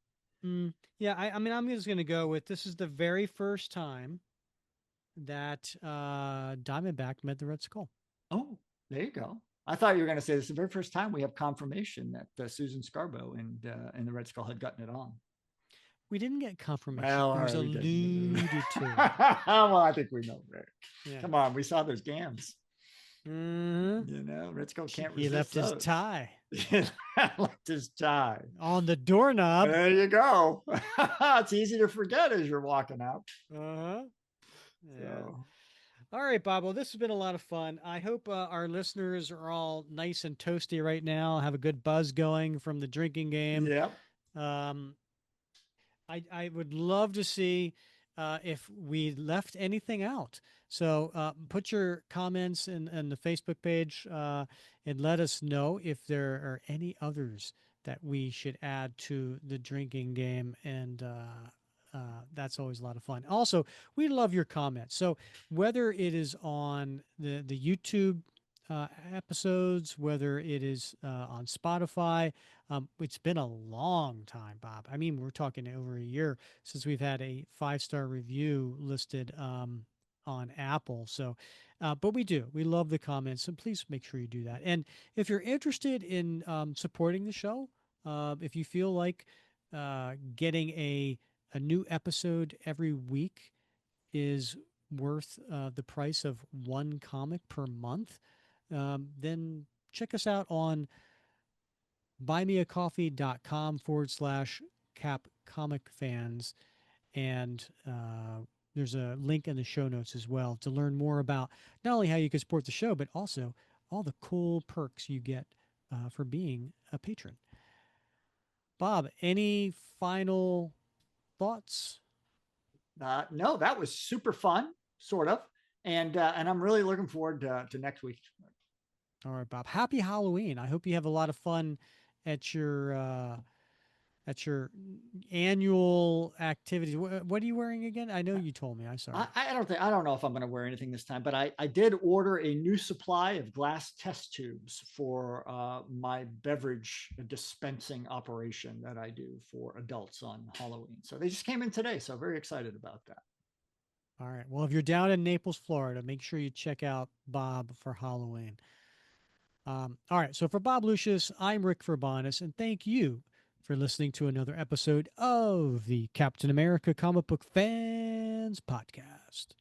S1: Yeah, I mean, I'm just going to go with this is the very first time that Diamondback met the Red Skull.
S2: Oh, there you go. I thought you were going to say this is the very first time we have confirmation that Susan Scarborough and the Red Skull had gotten it on.
S1: We didn't get confirmation.
S2: Well,
S1: It
S2: all
S1: was
S2: right, we did.
S1: alluded to.
S2: Well, I think we know, Rick.
S1: Yeah.
S2: Come on, we saw those gams.
S1: hmm
S2: Red Skull can't
S1: He
S2: resist
S1: left his
S2: those.
S1: tie
S2: Left his tie.
S1: on the doorknob.
S2: There you go. It's easy to forget as you're walking out.
S1: Uh-huh. Yeah.
S2: So,
S1: All right, Bob. Well, this has been a lot of fun. I hope our listeners are all nice and toasty right now, have a good buzz going from the drinking game.
S2: yep.
S1: Um, I would love to see if we left anything out. So put your comments in the Facebook page and let us know if there are any others that we should add to the drinking game. And that's always a lot of fun. Also, we love your comments. So whether it is on the YouTube episodes, whether it is on Spotify, it's been a long time, Bob. I mean, we're talking over a year since we've had a 5-star review listed on Apple. So, but we do. We love the comments, and please make sure you do that. And if you're interested in supporting the show, if you feel like getting a new episode every week is worth the price of one comic per month, then check us out on buymeacoffee.com/cap comic fans. And there's a link in the show notes as well to learn more about not only how you can support the show, but also all the cool perks you get for being a patron. Bob, any final thoughts?
S2: No, that was super fun, sort of, and I'm really looking forward to next week.
S1: All right, Bob. Happy Halloween. I hope you have a lot of fun at your annual activities. What are you wearing again? I know you told me. I'm sorry.
S2: I don't know if I'm going to wear anything this time, but I did order a new supply of glass test tubes for my beverage dispensing operation that I do for adults on Halloween. So they just came in today, so very excited about that.
S1: All right. Well, if you're down in Naples, Florida, make sure you check out Bob for Halloween. All right. So for Bob Lucius, I'm Rick Verbonis, and thank you for listening to another episode of the Captain America Comic Book Fans Podcast.